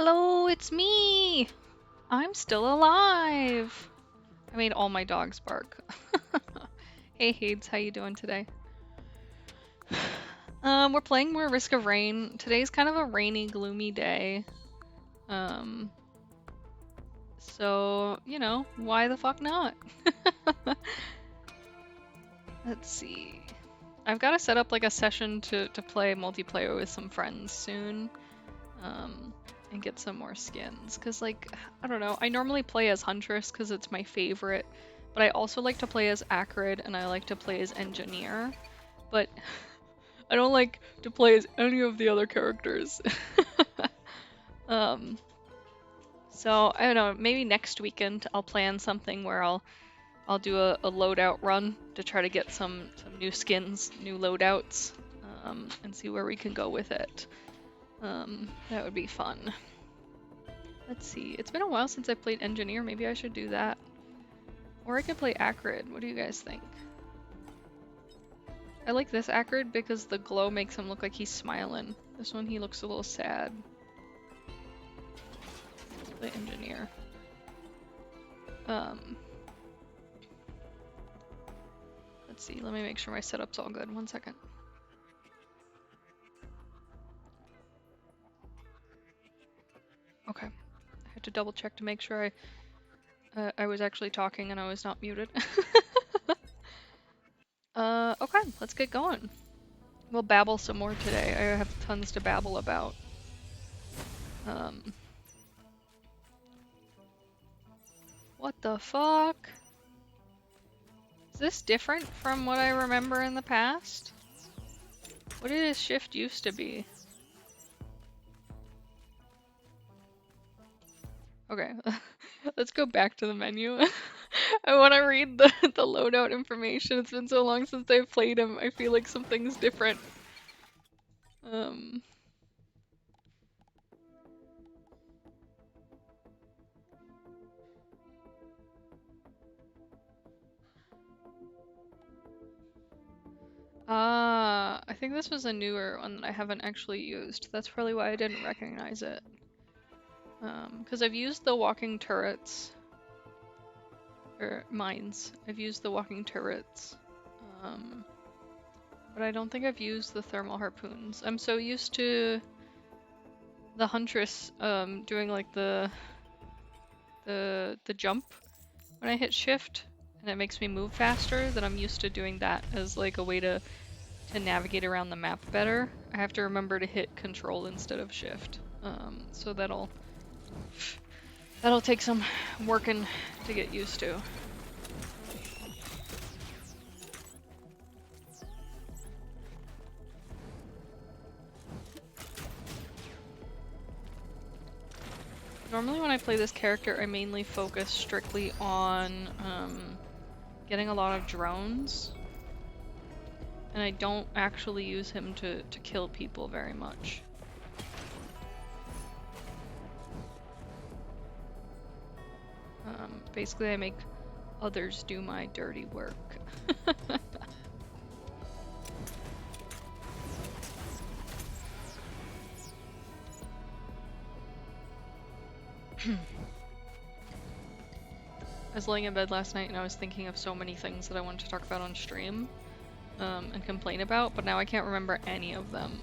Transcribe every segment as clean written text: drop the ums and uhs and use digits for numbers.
Hello, it's me! I'm still alive! I made all my dogs bark. Hey Hades, how you doing today? We're playing more Risk of Rain. Today's kind of a rainy, gloomy day. Um, so, you know, why the fuck not? Let's see. I've got to set up like a session to play multiplayer with some friends soon. And get some more skins. Because, like, I don't know, I normally play as Huntress because it's my favorite, but I also like to play as Acrid and I like to play as Engineer, but I don't like to play as any of the other characters. um, so, I don't know, maybe next weekend I'll plan something where I'll do a loadout run to try to get some new skins, new loadouts, and see where we can go with it. That would be fun. Let's see. It's been a while since I played Engineer. Maybe I should do that. Or I could play Acrid. What do you guys think? I like this Acrid because the glow makes him look like he's smiling. This one, he looks a little sad. Let's play Engineer. Let's see. Let me make sure my setup's all good. 1 second. Okay. I had to double check to make sure I was actually talking and I was not muted. Okay, let's get going. We'll babble some more today. I have tons to babble about. What the fuck? Is this different from what I remember in the past? What did his shift used to be? Okay, let's go back to the menu. I want to read the loadout information. It's been so long since I've played him. I feel like something's different. I think this was a newer one that I haven't actually used. That's probably why I didn't recognize it. Because I've used the walking turrets. Or mines. I've used the walking turrets. But I don't think I've used the thermal harpoons. I'm so used to the Huntress doing like the jump when I hit shift, and it makes me move faster, that I'm used to doing that as like a way to navigate around the map better. I have to remember to hit control instead of shift. So that'll take some working to get used to. Normally when I play this character, I mainly focus strictly on getting a lot of drones. And I don't actually use him to kill people very much. Basically I make others do my dirty work. I was laying in bed last night and I was thinking of so many things that I wanted to talk about on stream and complain about, but now I can't remember any of them.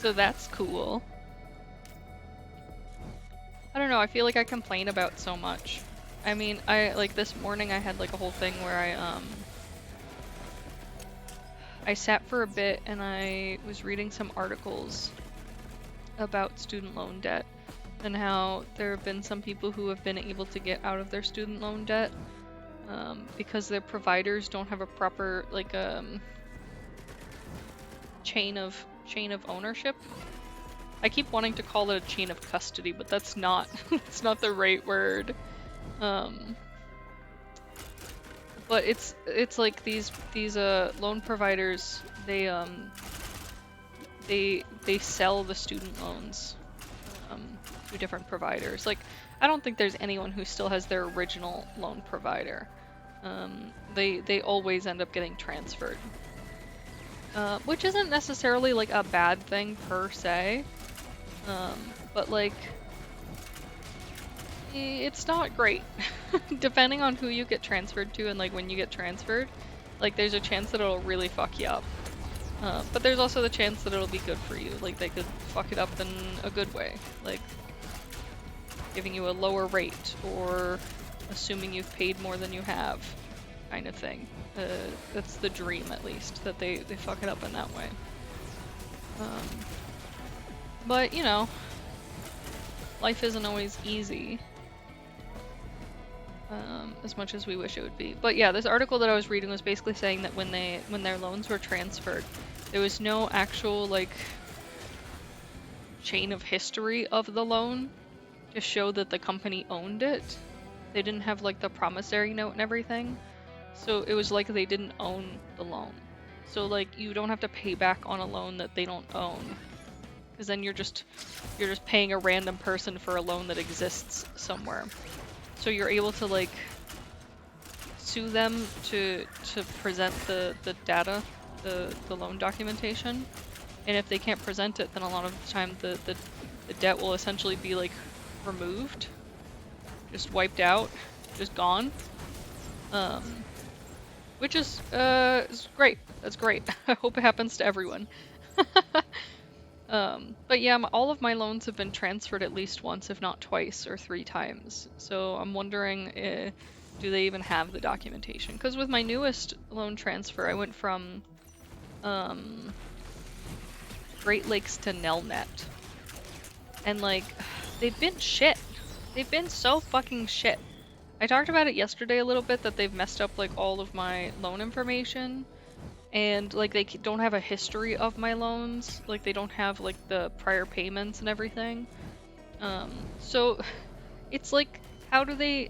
So that's cool. I don't know, I feel like I complain about so much. I mean, like this morning I had like a whole thing where I sat for a bit and I was reading some articles about student loan debt and how there have been some people who have been able to get out of their student loan debt because their providers don't have a proper like chain of ownership. I keep wanting to call it a chain of custody, but that's not it's not the right word. But it's like these loan providers, they sell the student loans to different providers. Like, I don't think there's anyone who still has their original loan provider. They always end up getting transferred, which isn't necessarily like a bad thing per se. But like, it's not great. Depending on who you get transferred to and like when you get transferred, like there's a chance that it'll really fuck you up. But there's also the chance that it'll be good for you. Like they could fuck it up in a good way, like giving you a lower rate or assuming you've paid more than you have, kind of thing. That's the dream, at least, that they fuck it up in that way. But you know, life isn't always easy. As much as we wish it would be. But yeah, this article that I was reading was basically saying that when their loans were transferred, there was no actual like chain of history of the loan to show that the company owned it. They didn't have like the promissory note and everything. So it was like they didn't own the loan. So like you don't have to pay back on a loan that they don't own. Because then you're just paying a random person for a loan that exists somewhere. So you're able to like sue them to present the data, the loan documentation, and if they can't present it, then a lot of the time the debt will essentially be like removed, just wiped out, just gone, which is great. That's great. I hope it happens to everyone. But yeah, all of my loans have been transferred at least once, if not twice or 3 times. So I'm wondering, do they even have the documentation? Because with my newest loan transfer, I went from Great Lakes to Nelnet. And like, they've been shit. They've been so fucking shit. I talked about it yesterday a little bit, that they've messed up like all of my loan information. And like they don't have a history of my loans, like they don't have like the prior payments and everything. So it's like, how do they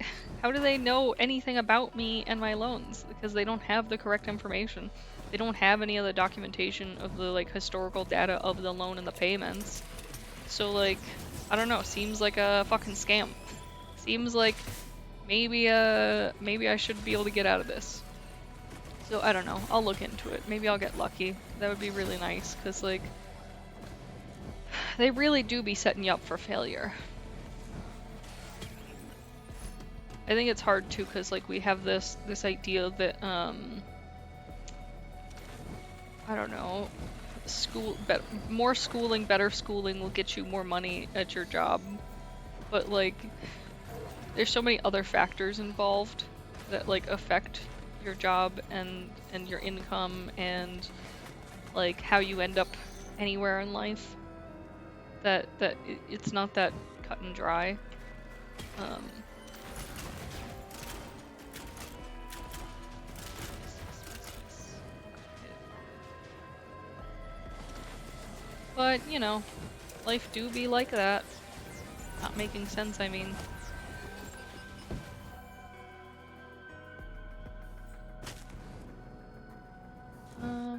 know anything about me and my loans? Because they don't have the correct information. They don't have any of the documentation of the like historical data of the loan and the payments. So like, I don't know, seems like a fucking scam. Seems like maybe I should be able to get out of this. So I don't know, I'll look into it. Maybe I'll get lucky. That would be really nice, because like, they really do be setting you up for failure. I think it's hard too, because like we have this idea that I don't know, more schooling, better schooling will get you more money at your job. But like, there's so many other factors involved that like affect your job and your income and like how you end up anywhere in life, that it's not that cut and dry. But you know, life do be like that. Not making sense, I mean.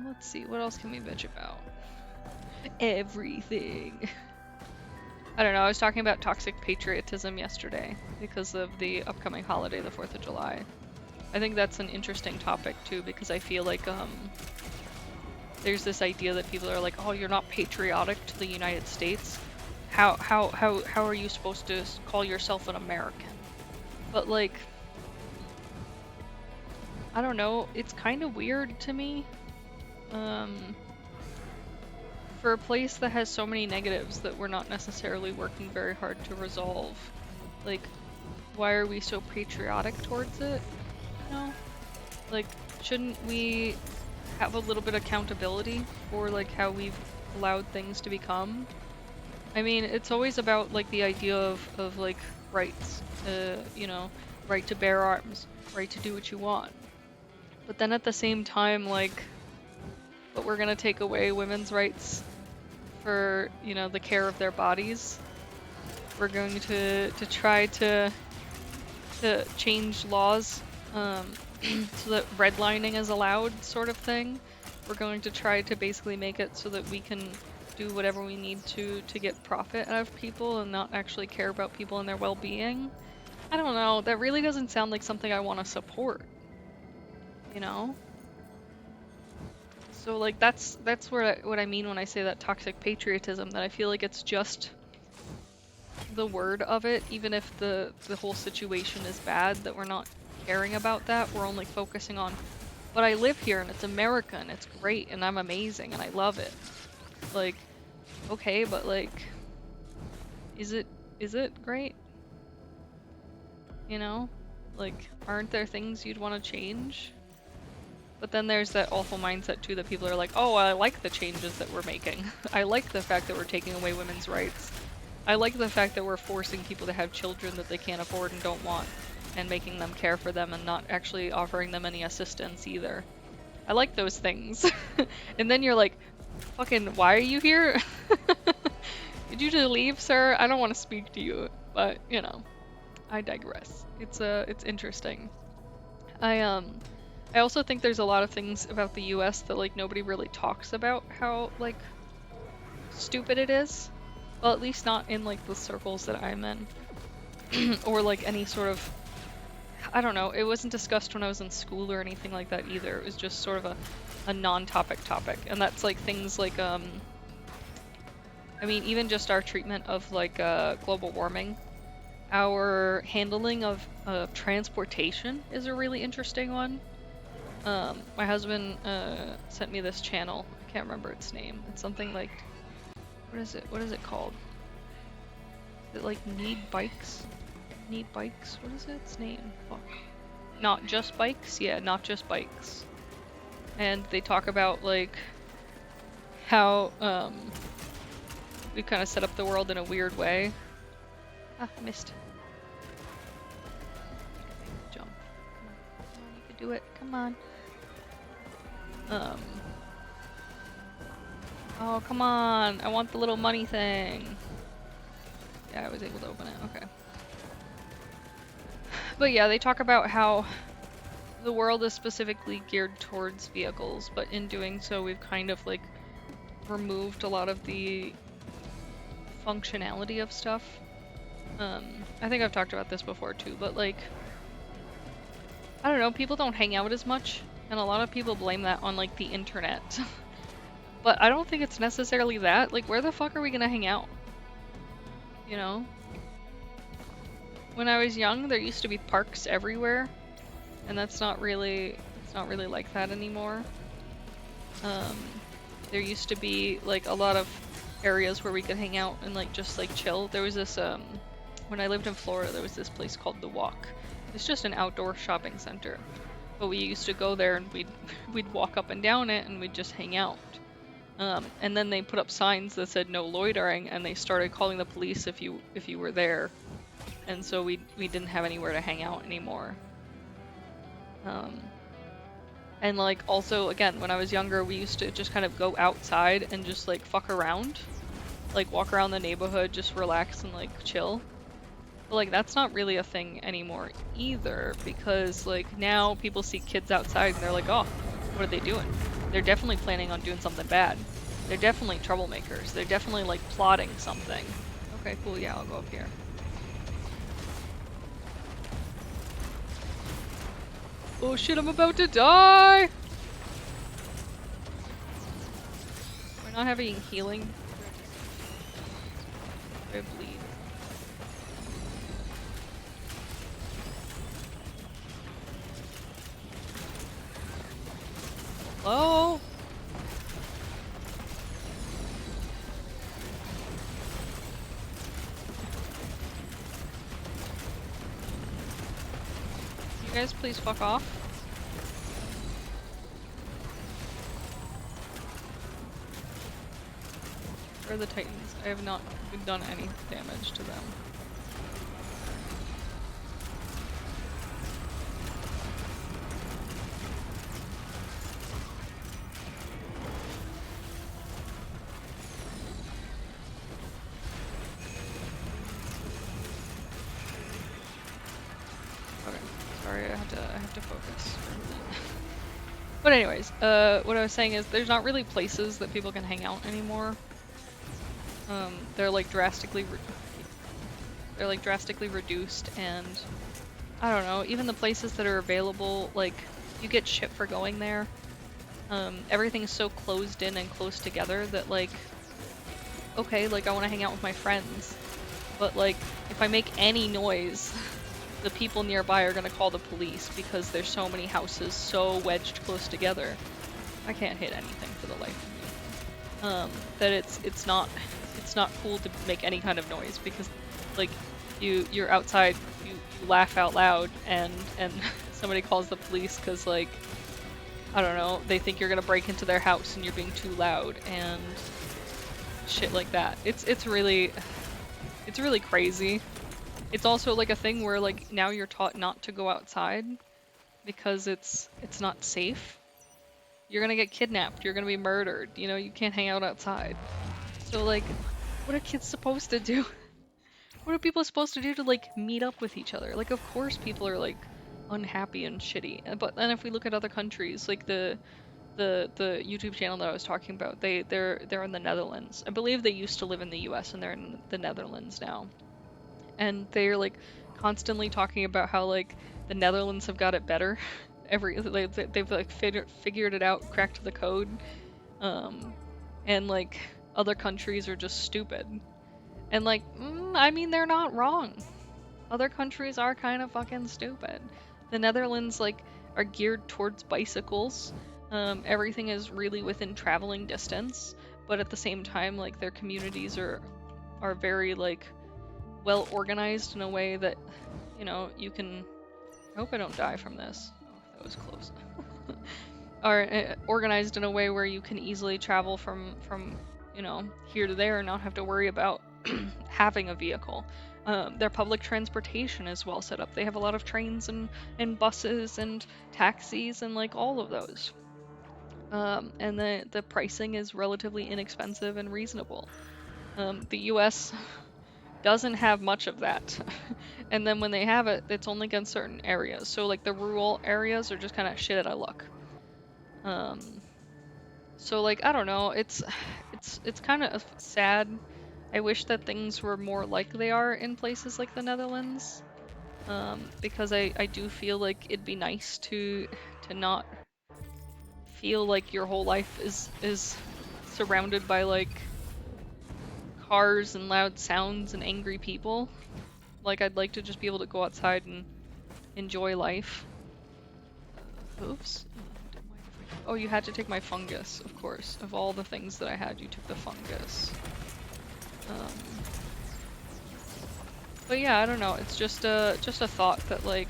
Let's see, what else can we bitch about? Everything. I don't know, I was talking about toxic patriotism yesterday because of the upcoming holiday, the 4th of July. I think that's an interesting topic too, because I feel like there's this idea that people are like, oh, you're not patriotic to the United States. How are you supposed to call yourself an American? But like, I don't know, it's kind of weird to me. For a place that has so many negatives that we're not necessarily working very hard to resolve, like, why are we so patriotic towards it? You know? Like, shouldn't we have a little bit of accountability for like how we've allowed things to become? I mean, it's always about like the idea of like rights, you know, right to bear arms, right to do what you want. But then at the same time, like, but we're gonna take away women's rights for, you know, the care of their bodies. We're going to try to change laws so that redlining is allowed, sort of thing. We're going to try to basically make it so that we can do whatever we need to get profit out of people and not actually care about people and their well-being. I don't know, that really doesn't sound like something I want to support, you know? So like, that's what I mean when I say that toxic patriotism, that I feel like it's just the word of it, even if the whole situation is bad, that we're not caring about that. We're only focusing on, but I live here and it's America and it's great and I'm amazing and I love it. Like, okay, but like, is it great? You know? Like, aren't there things you'd want to change? But then there's that awful mindset too that people are like, oh, I like the changes that we're making. I like the fact that we're taking away women's rights. I like the fact that we're forcing people to have children that they can't afford and don't want, and making them care for them and not actually offering them any assistance either. I like those things. And then you're like, fucking, why are you here? Did you just leave, sir? I don't want to speak to you, but you know, I digress. It's interesting. I also think there's a lot of things about the US that like nobody really talks about how like stupid it is. Well, at least not in like the circles that I'm in. Or like any sort of, I don't know, it wasn't discussed when I was in school or anything like that either. It was just sort of a non-topic topic. And that's like things like I mean, even just our treatment of like global warming. Our handling of transportation is a really interesting one. My husband sent me this channel. I can't remember its name. It's something like, what is it called? Is it like Need Bikes? Need Bikes? What is its name? Fuck. Not Just Bikes? Yeah, Not Just Bikes. And they talk about like how we kind of set up the world in a weird way. Ah, missed. Jump. Come on, you can do it. Come on. Oh, come on. I want the little money thing. Yeah, I was able to open it. Okay. But yeah, they talk about how the world is specifically geared towards vehicles, but in doing so, we've kind of like removed a lot of the functionality of stuff. I think I've talked about this before too, but like, I don't know, people don't hang out as much, and a lot of people blame that on like the internet. But I don't think it's necessarily that. Like, where the fuck are we gonna hang out? You know? When I was young, there used to be parks everywhere, and it's not really like that anymore. There used to be like a lot of areas where we could hang out and like just like chill. There was this when I lived in Florida, there was this place called The Walk. It's just an outdoor shopping center, but we used to go there and we'd walk up and down it and we'd just hang out. And then they put up signs that said no loitering, and they started calling the police if you were there, and so we didn't have anywhere to hang out anymore. And like also again, when I was younger, we used to just kind of go outside and just like fuck around, like walk around the neighborhood, just relax and like chill. But like that's not really a thing anymore either, because like now people see kids outside and they're like, oh, what are they doing? They're definitely planning on doing something bad. They're definitely troublemakers. They're definitely like plotting something. Okay, cool, yeah, I'll go up here. Oh shit, I'm about to die! We're not having healing. I bleed. Hello? You guys please fuck off. Where are the Titans? I have not done any damage to them. I have to focus for a minute. But anyways, what I was saying is there's not really places that people can hang out anymore. They're like drastically reduced, and I don't know, even the places that are available, like you get shit for going there. Everything's so closed in and close together that like, okay, like I want to hang out with my friends, but like if I make any noise, the people nearby are gonna call the police because there's so many houses so wedged close together. I can't hit anything for the life of me. That it's not cool to make any kind of noise because like you're outside, you laugh out loud and somebody calls the police because like I don't know, they think you're gonna break into their house and you're being too loud and shit like that. It's really crazy. It's also like a thing where like now you're taught not to go outside because it's not safe. You're gonna get kidnapped, you're gonna be murdered, you know, you can't hang out outside. So like, what are kids supposed to do? What are people supposed to do to like meet up with each other? Like of course people are like unhappy and shitty. But then if we look at other countries, like the YouTube channel that I was talking about, they're in the Netherlands. I believe they used to live in the US and they're in the Netherlands now. And they're like constantly talking about how like the Netherlands have got it better. They've like figured it out, cracked the code. And like other countries are just stupid. And like, I mean, they're not wrong. Other countries are kind of fucking stupid. The Netherlands like are geared towards bicycles. Everything is really within traveling distance, but at the same time, like their communities are very like well organized in a way that, you know, you can. I hope I don't die from this. Oh, that was close. Are organized in a way where you can easily travel from you know here to there and not have to worry about having a vehicle. Their public transportation is well set up. They have a lot of trains and buses and taxis and like all of those. And the pricing is relatively inexpensive and reasonable. The US doesn't have much of that. And then when they have it, it's only in certain areas. So like the rural areas are just kind of shit out of luck. So like I don't know, it's kind of sad. I wish that things were more like they are in places like the Netherlands, because I do feel like it'd be nice to not feel like your whole life is surrounded by like cars and loud sounds and angry people. Like I'd like to just be able to go outside and enjoy life. Oops. Oh, you had to take my fungus, of course. Of all the things that I had, you took the fungus. But yeah, I don't know. It's just a thought that like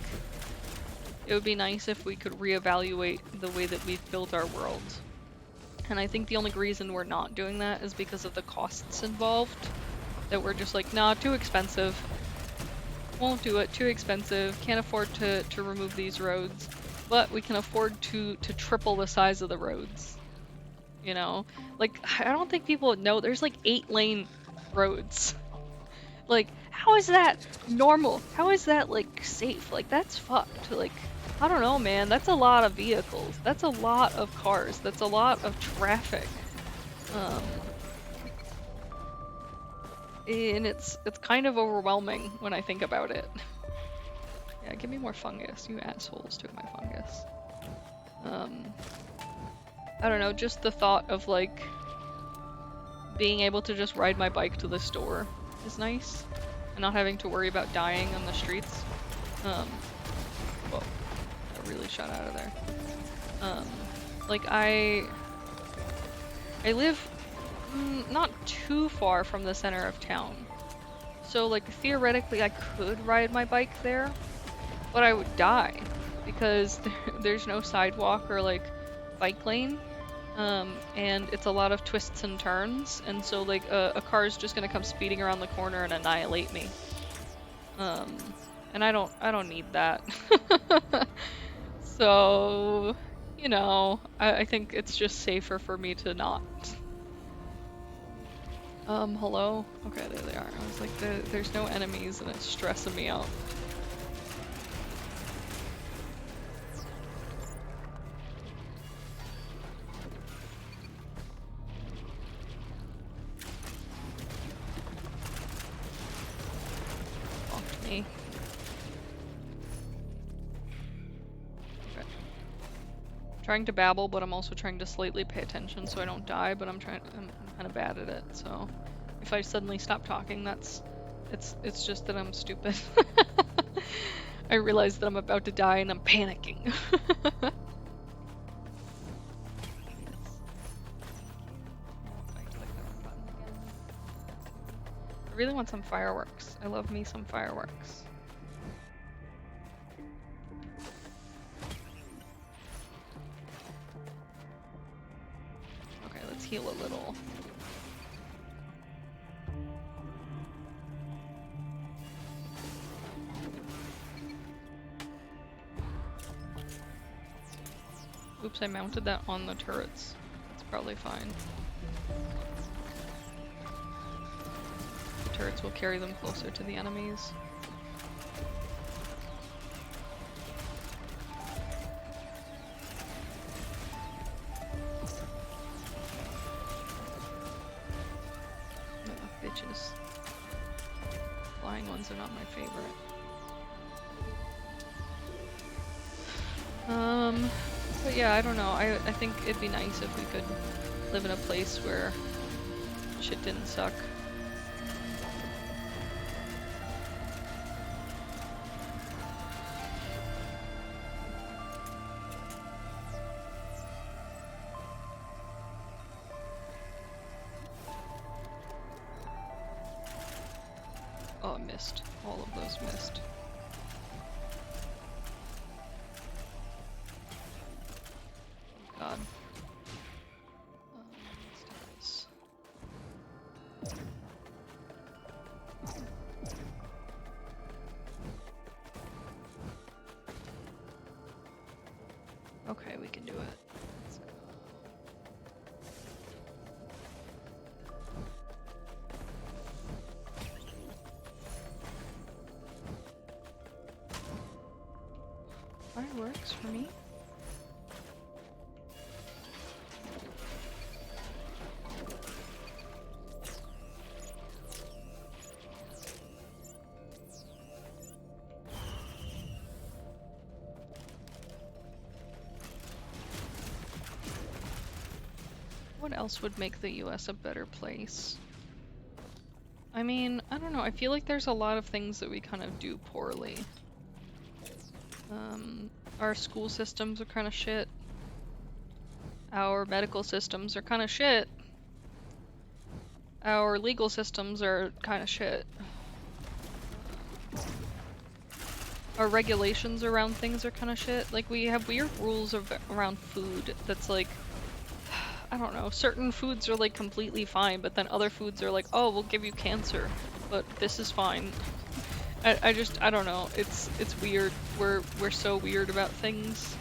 it would be nice if we could reevaluate the way that we've built our world. And I think the only reason we're not doing that is because of the costs involved. That we're just like, nah, too expensive. Won't do it. Too expensive. Can't afford to remove these roads. But we can afford to triple the size of the roads. You know? Like, I don't think people know there's like 8-lane roads. Like, how is that normal? How is that like safe? Like, that's fucked. Like, I don't know, man. That's a lot of vehicles. That's a lot of cars. That's a lot of traffic. And it's kind of overwhelming when I think about it. Yeah, give me more fungus. You assholes took my fungus. I don't know, just the thought of like being able to just ride my bike to the store is nice. And not having to worry about dying on the streets. Whoa, that really shot out of there. Like I live not too far from the center of town. So like theoretically I could ride my bike there, but I would die because there's no sidewalk or like bike lane. And it's a lot of twists and turns, and so like a car is just gonna come speeding around the corner and annihilate me. And I don't need that. So, you know, I think it's just safer for me to not. Hello? Okay, there they are. I was like, there's no enemies and it's stressing me out. Me. Okay. I'm trying to babble, but I'm also trying to slightly pay attention so I don't die, but I'm kind of bad at it, so if I suddenly stop talking, that's It's just that I'm stupid. I realize that I'm about to die and I'm panicking. I really want some fireworks. I love me some fireworks. Okay, let's heal a little. Oops, I mounted that on the turrets. It's probably fine. The turrets will carry them closer to the enemies. Oh, bitches. Flying ones are not my favorite. But yeah, I don't know. I think it'd be nice if we could live in a place where shit didn't suck. Oh, I missed. All of those missed. God. Let's do this. Okay, we can do it. Let's go. Fireworks for me. What else would make the US a better place? I mean, I don't know. I feel like there's a lot of things that we kind of do poorly. Our school systems are kind of shit. Our medical systems are kind of shit. Our legal systems are kind of shit. Our regulations around things are kind of shit. Like, we have weird rules around food that's like, I don't know, certain foods are like completely fine, but then other foods are like, oh, we'll give you cancer, but this is fine. I don't know. It's weird. We're so weird about things.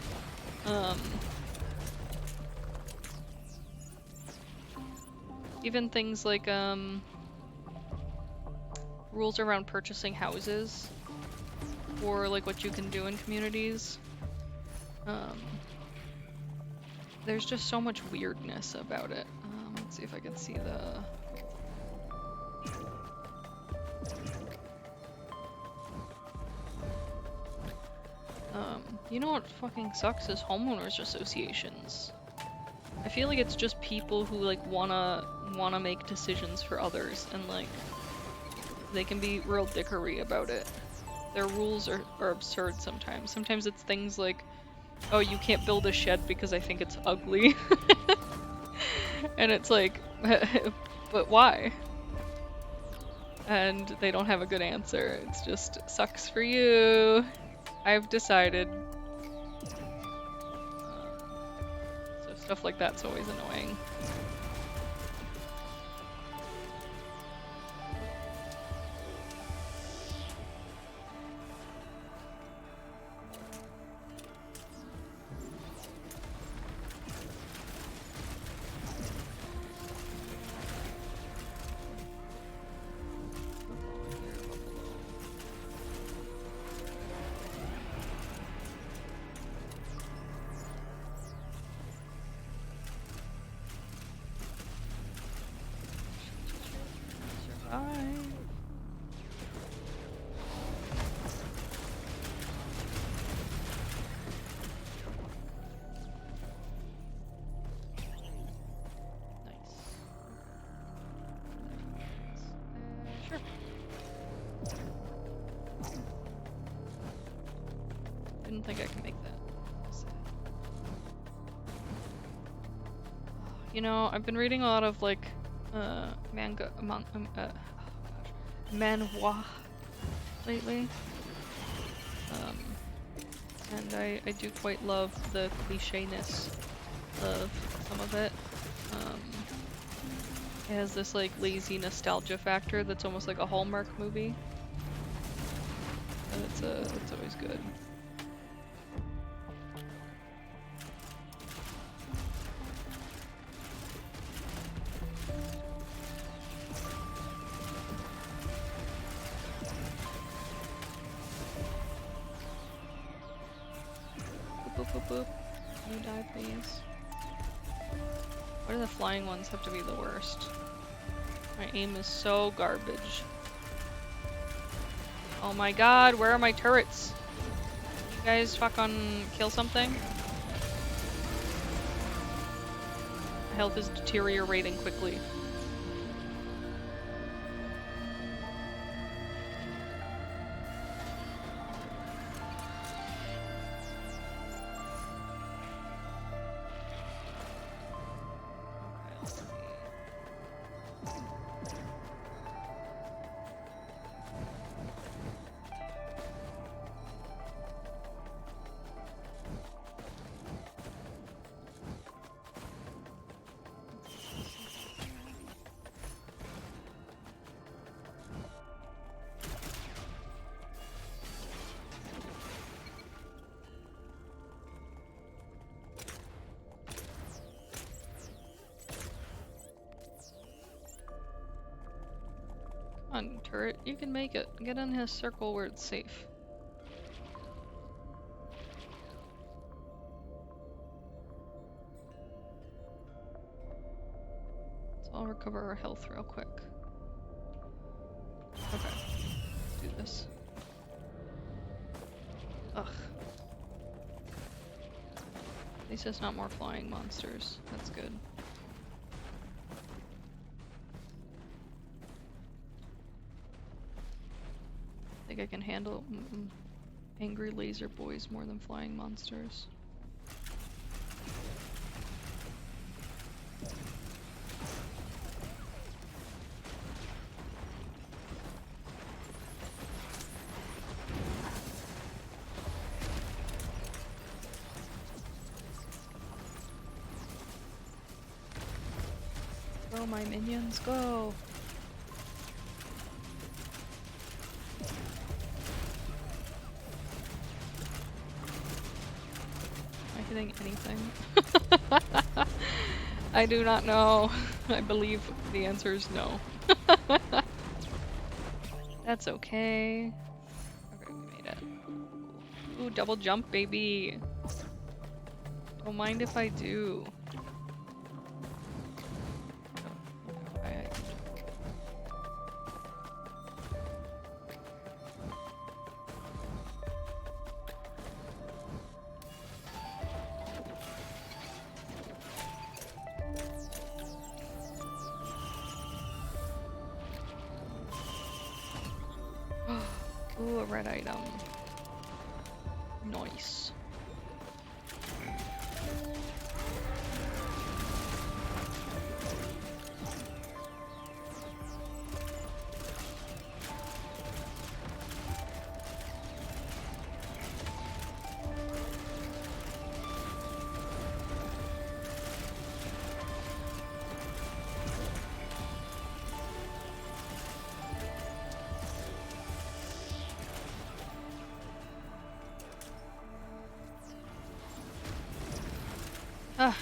Even things like rules around purchasing houses, or like what you can do in communities. There's just so much weirdness about it. Let's see if I can see the... you know what fucking sucks is homeowners associations. I feel like it's just people who like wanna make decisions for others, and like they can be real dickery about it. Their rules are absurd sometimes. Sometimes it's things like, oh, you can't build a shed because I think it's ugly. And it's like, but why? And they don't have a good answer. It's just, sucks for you. I've decided. So stuff like that's always annoying. Didn't think I could make that. You know, I've been reading a lot of like manhwa lately. And I do quite love the cliche-ness of some of it. It has this like lazy nostalgia factor that's almost like a Hallmark movie. And it's always good. Boop, boop, boop. Can you die, please? Why do the flying ones have to be the worst? My aim is so garbage. Oh my god, where are my turrets? You guys fucking kill something? My health is deteriorating quickly. Come on, turret, you can make it. Get in his circle where it's safe. So I'll recover our health real quick. Okay, let's do this. Ugh. At least it's not more flying monsters. That's good. I think I can handle angry laser boys more than flying monsters. Go, my minions, go! Hitting anything? I do not know. I believe the answer is no. That's okay. Okay, we made it. Ooh, double jump, baby. Don't mind if I do. Ooh, a red item. Nice. Ah.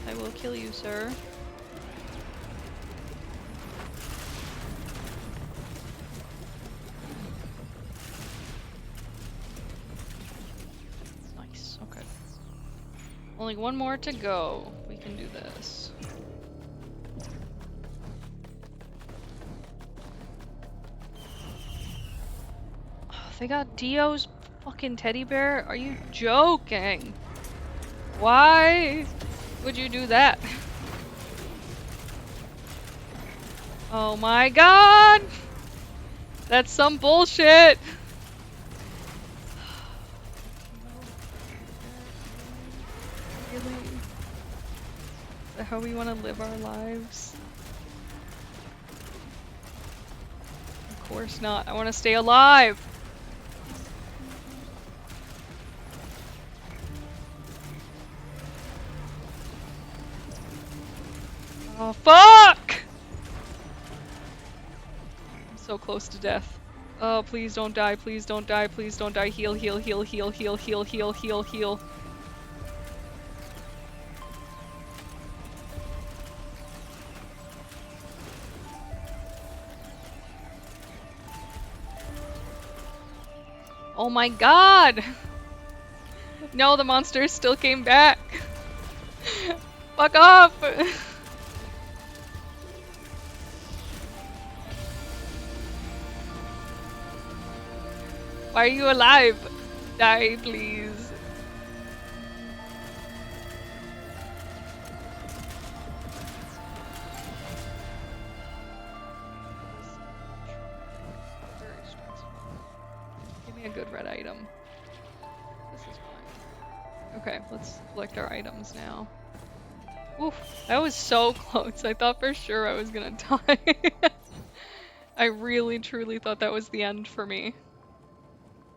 I will kill you, sir. Nice, okay. Only one more to go. We can do this. They got Dio's fucking teddy bear? Are you joking? Why would you do that? Oh my god! That's some bullshit! Really? Is that how we want to live our lives? Of course not. I want to stay alive! Oh, fuck! I'm so close to death. Oh, please don't die, please don't die, please don't die. Heal, heal, heal, heal, heal, heal, heal, heal, heal. Oh my god! No, the monsters still came back. Fuck off! Why are you alive? Die, please. Very stressful. Give me a good red item. This is fine. Okay, let's collect our items now. Oof, that was so close. I thought for sure I was gonna die. I really truly thought that was the end for me.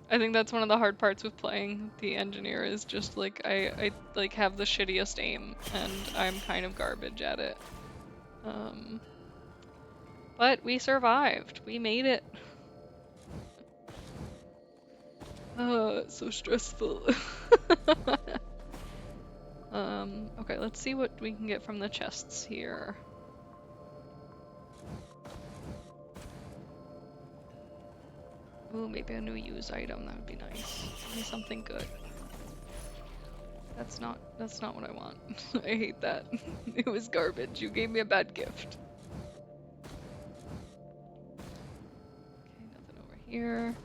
I think that's one of the hard parts with playing the engineer is just like I like have the shittiest aim and I'm kind of garbage at it. But we survived. We made it. It's so stressful. Okay, let's see what we can get from the chests here. Ooh, maybe a new use item, that would be nice. Give me something good. That's not what I want. I hate that. It was garbage. You gave me a bad gift. Okay, nothing over here.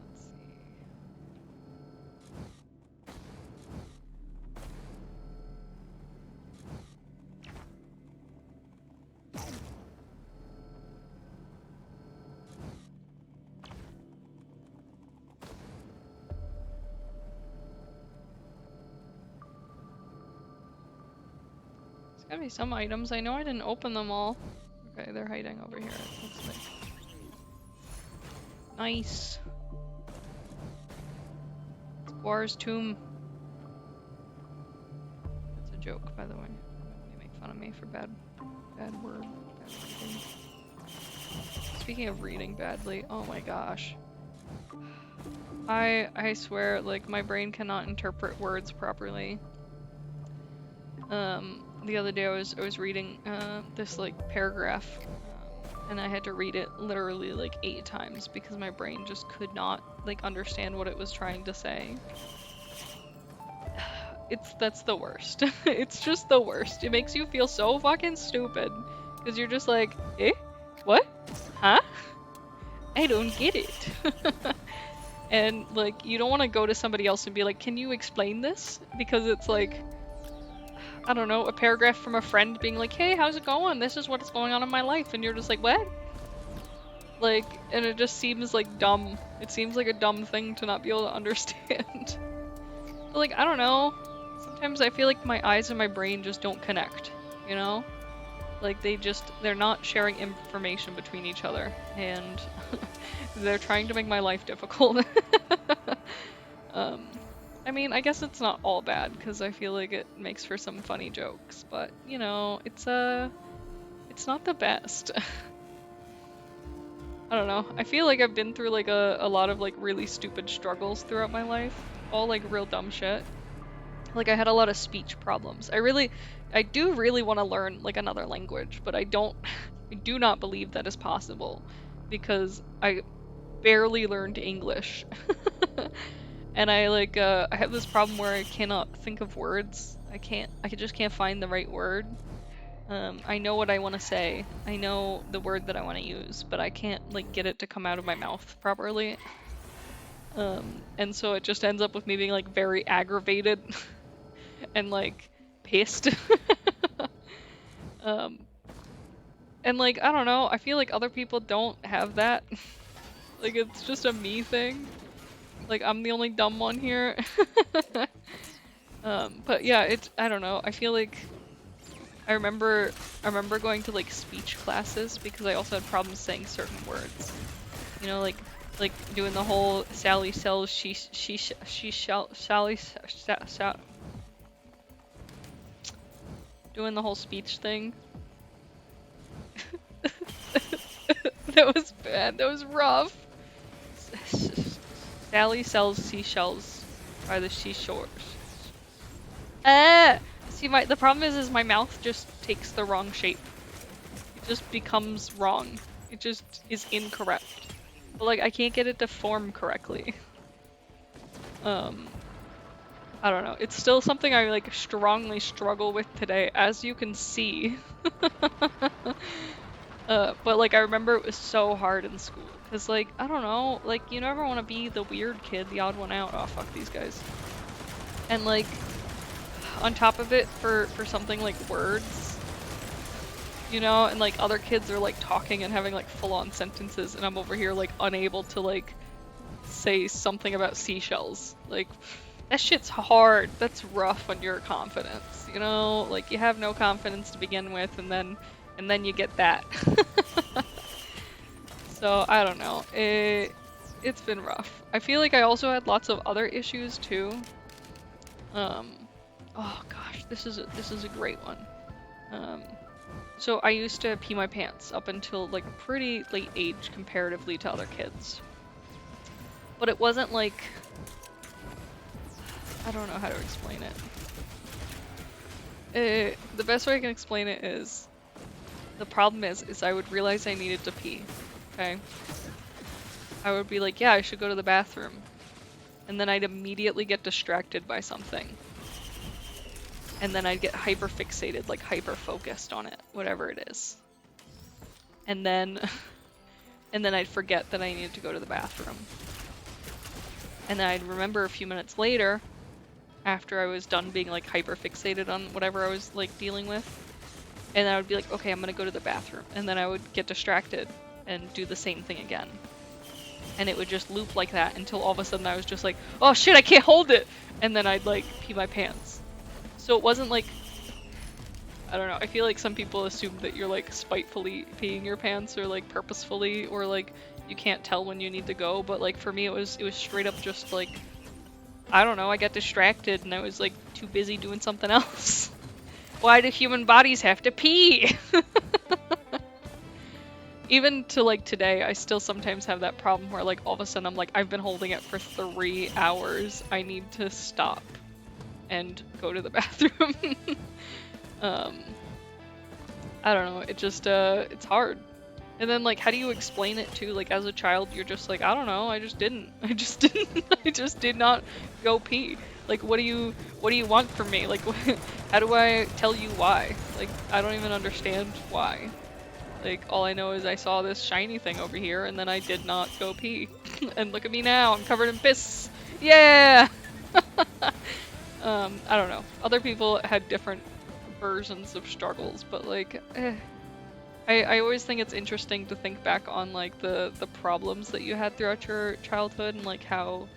Let's see. There's gotta be some items. I know I didn't open them all. Okay, they're hiding over here. It looks like. Nice. It's Guar's tomb. That's a joke, by the way. You make fun of me for bad word. Bad reading. Speaking of reading badly, oh my gosh. I swear, like, my brain cannot interpret words properly. The other day I was reading this like paragraph, and I had to read it literally like 8 times because my brain just could not like understand what it was trying to say. That's the worst. It's just the worst. It makes you feel so fucking stupid because you're just like, eh? What? Huh? I don't get it. And like you don't want to go to somebody else and be like, can you explain this? Because it's like, I don't know, a paragraph from a friend being like, hey, how's it going? This is what's going on in my life. And you're just like, what? Like, and it just seems like dumb. It seems like a dumb thing to not be able to understand. But like, I don't know. Sometimes I feel like my eyes and my brain just don't connect, you know? Like they're not sharing information between each other. And they're trying to make my life difficult. I mean, I guess it's not all bad because I feel like it makes for some funny jokes, but you know, it's not the best. I don't know. I feel like I've been through like a lot of like really stupid struggles throughout my life, all like real dumb shit. Like I had a lot of speech problems. I do really want to learn like another language, but I do not believe that is possible because I barely learned English. And I have this problem where I cannot think of words. I just can't find the right word. I know what I want to say. I know the word that I want to use, but I can't like get it to come out of my mouth properly. And so it just ends up with me being like very aggravated and like pissed. um, and like I don't know, I feel like other people don't have that. Like it's just a me thing. Like I'm the only dumb one here. But yeah, I don't know. I feel like I remember going to like speech classes because I also had problems saying certain words. You know, like doing the whole Sally sells she shall Sally doing the whole speech thing. That was bad. That was rough. Sally sells seashells by the seashore. See, the problem is my mouth just takes the wrong shape. It just becomes wrong. It just is incorrect. But like, I can't get it to form correctly. I don't know. It's still something I like strongly struggle with today, as you can see. But like, I remember it was so hard in school. Cause like, I don't know, like you never want to be the weird kid, the odd one out. Oh, fuck these guys. And like, on top of it, for something like words, you know, and like other kids are like talking and having like full-on sentences, and I'm over here like unable to like say something about seashells. Like, that shit's hard. That's rough on your confidence, you know? Like, you have no confidence to begin with, and then you get that. So, I don't know. It's been rough. I feel like I also had lots of other issues too. Oh gosh, this is a great one. So I used to pee my pants up until like a pretty late age comparatively to other kids. But it wasn't like, I don't know how to explain it. The best way I can explain it is, the problem is I would realize I needed to pee, okay? I would be like, yeah, I should go to the bathroom. And then I'd immediately get distracted by something. And then I'd get hyper fixated, like hyper focused on it, whatever it is. And then I'd forget that I needed to go to the bathroom. And then I'd remember a few minutes later, after I was done being like hyper fixated on whatever I was like dealing with, and I would be like, okay, I'm gonna go to the bathroom. And then I would get distracted and do the same thing again. And it would just loop like that until all of a sudden I was just like, oh shit, I can't hold it! And then I'd like pee my pants. So it wasn't like, I don't know, I feel like some people assume that you're like spitefully peeing your pants or like purposefully, or like you can't tell when you need to go, but like for me it was straight up just like, I don't know, I got distracted and I was like too busy doing something else. Why do human bodies have to pee? Even to like today, I still sometimes have that problem where like all of a sudden I'm like, I've been holding it for 3 hours. I need to stop and go to the bathroom. I don't know, it just, it's hard. And then like, how do you explain it to, like as a child, you're just like, I don't know, I just didn't. I just did not go pee. Like, what do you want from me? Like, how do I tell you why? Like, I don't even understand why. Like, all I know is I saw this shiny thing over here and then I did not go pee. And look at me now, I'm covered in piss. Yeah! I don't know. Other people had different versions of struggles, but like, I always think it's interesting to think back on like the problems that you had throughout your childhood and like how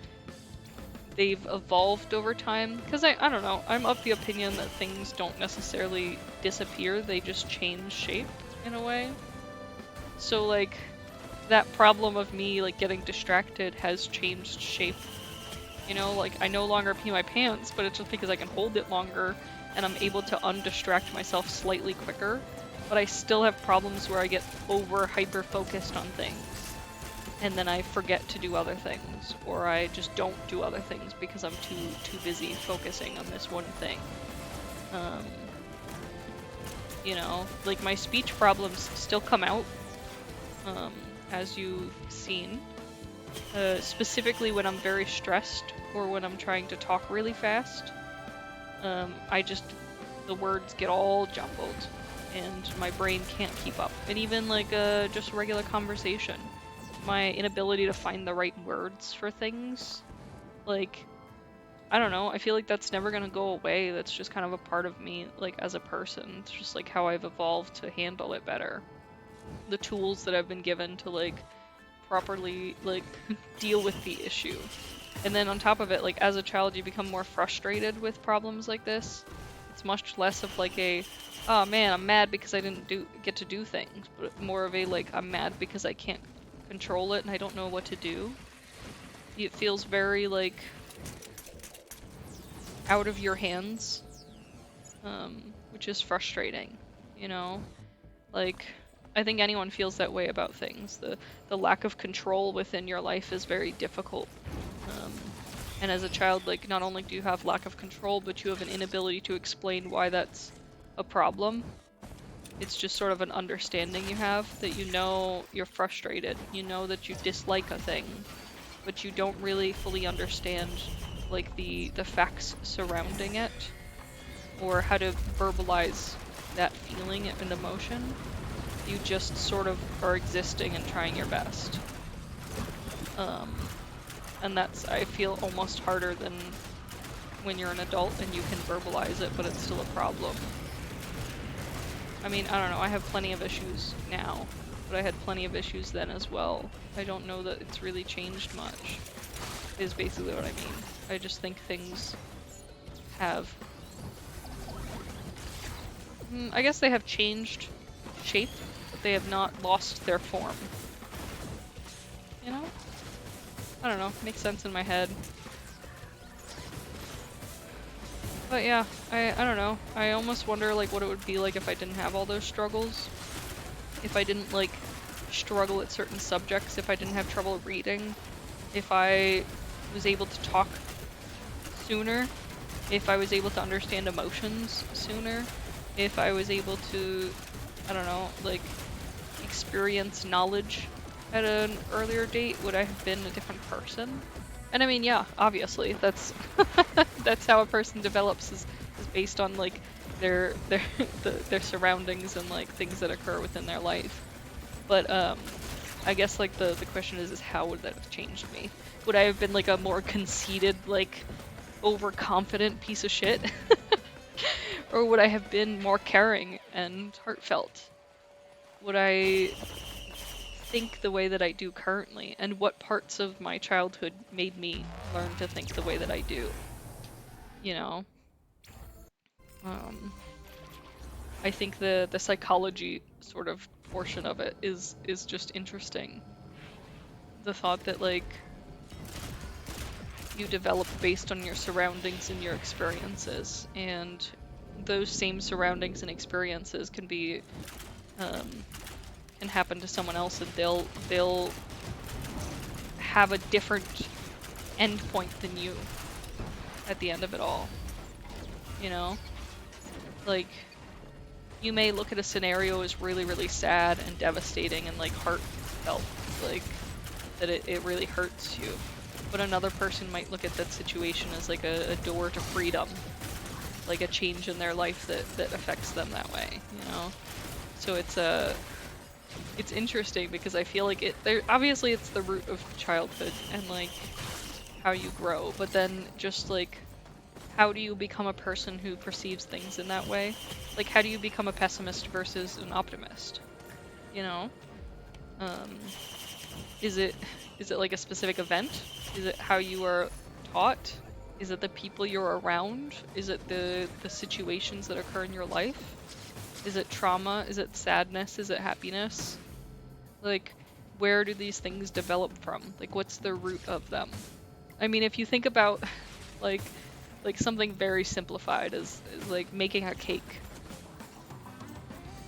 they've evolved over time. Because I don't know, I'm of the opinion that things don't necessarily disappear, they just change shape in a way. So like, that problem of me like getting distracted has changed shape. You know, like I no longer pee my pants, but it's just because I can hold it longer and I'm able to undistract myself slightly quicker. But I still have problems where I get over hyper focused on things and then I forget to do other things, or I just don't do other things because I'm too busy focusing on this one thing. You know, like my speech problems still come out, as you've seen. Specifically when I'm very stressed or when I'm trying to talk really fast. The words get all jumbled and my brain can't keep up. And even like just regular conversation. my inability to find the right words for things. Like, I don't know, I feel like that's never gonna go away. That's just kind of a part of me, like, as a person. It's just like how I've evolved to handle it better. The tools that I've been given to, like, properly, like, deal with the issue. And then on top of it, like, as a child, you become more frustrated with problems like this. It's much less of like a, oh man, I'm mad because I didn't get to do things, but more of a, like, I'm mad because I can't control it and I don't know what to do. It feels very, like, out of your hands, which is frustrating, you know? Like, I think anyone feels that way about things. The lack of control within your life is very difficult. And as a child, like, not only do you have lack of control, but you have an inability to explain why that's a problem. It's just sort of an understanding you have that you know you're frustrated, you know that you dislike a thing, but you don't really fully understand, like, the facts surrounding it, or how to verbalize that feeling and emotion. You just sort of are existing and trying your best. And that's, I feel, almost harder than when you're an adult and you can verbalize it, but it's still a problem. I mean, I don't know, I have plenty of issues now, but I had plenty of issues then as well. I don't know that it's really changed much, is basically what I mean. I just think things have... I guess they have changed shape, but they have not lost their form. You know? I don't know, makes sense in my head. But yeah, I don't know. I almost wonder, like, what it would be like if I didn't have all those struggles. If I didn't, like, struggle at certain subjects, if I didn't have trouble reading, if I was able to talk sooner, if I was able to understand emotions sooner, if I was able to, I don't know, like, experience knowledge at an earlier date, would I have been a different person? And I mean, yeah, obviously, that's that's how a person develops, is based on, like, their surroundings and, like, things that occur within their life. But I guess, like, the question is how would that have changed me? Would I have been, like, a more conceited, like, overconfident piece of shit? Or would I have been more caring and heartfelt? Would I think the way that I do currently? And what parts of my childhood made me learn to think the way that I do? You know? I think the psychology sort of portion of it is just interesting. The thought that, like, you develop based on your surroundings and your experiences, and those same surroundings and experiences can be can happen to someone else, and they'll have a different endpoint than you at the end of it all. You know? Like, you may look at a scenario as really, really sad and devastating and, like, heartfelt, like, that it really hurts you. But another person might look at that situation as, like, a door to freedom, like a change in their life that affects them that way, you know? So it's interesting because I feel like obviously it's the root of childhood and, like, how you grow, but then just, like, how do you become a person who perceives things in that way? Like, how do you become a pessimist versus an optimist? You know? Is it like a specific event? Is it how you are taught? Is it the people you're around? Is it the situations that occur in your life? Is it trauma? Is it sadness? Is it happiness? Like, where do these things develop from? Like, what's the root of them? I mean, if you think about, like something very simplified is like making a cake.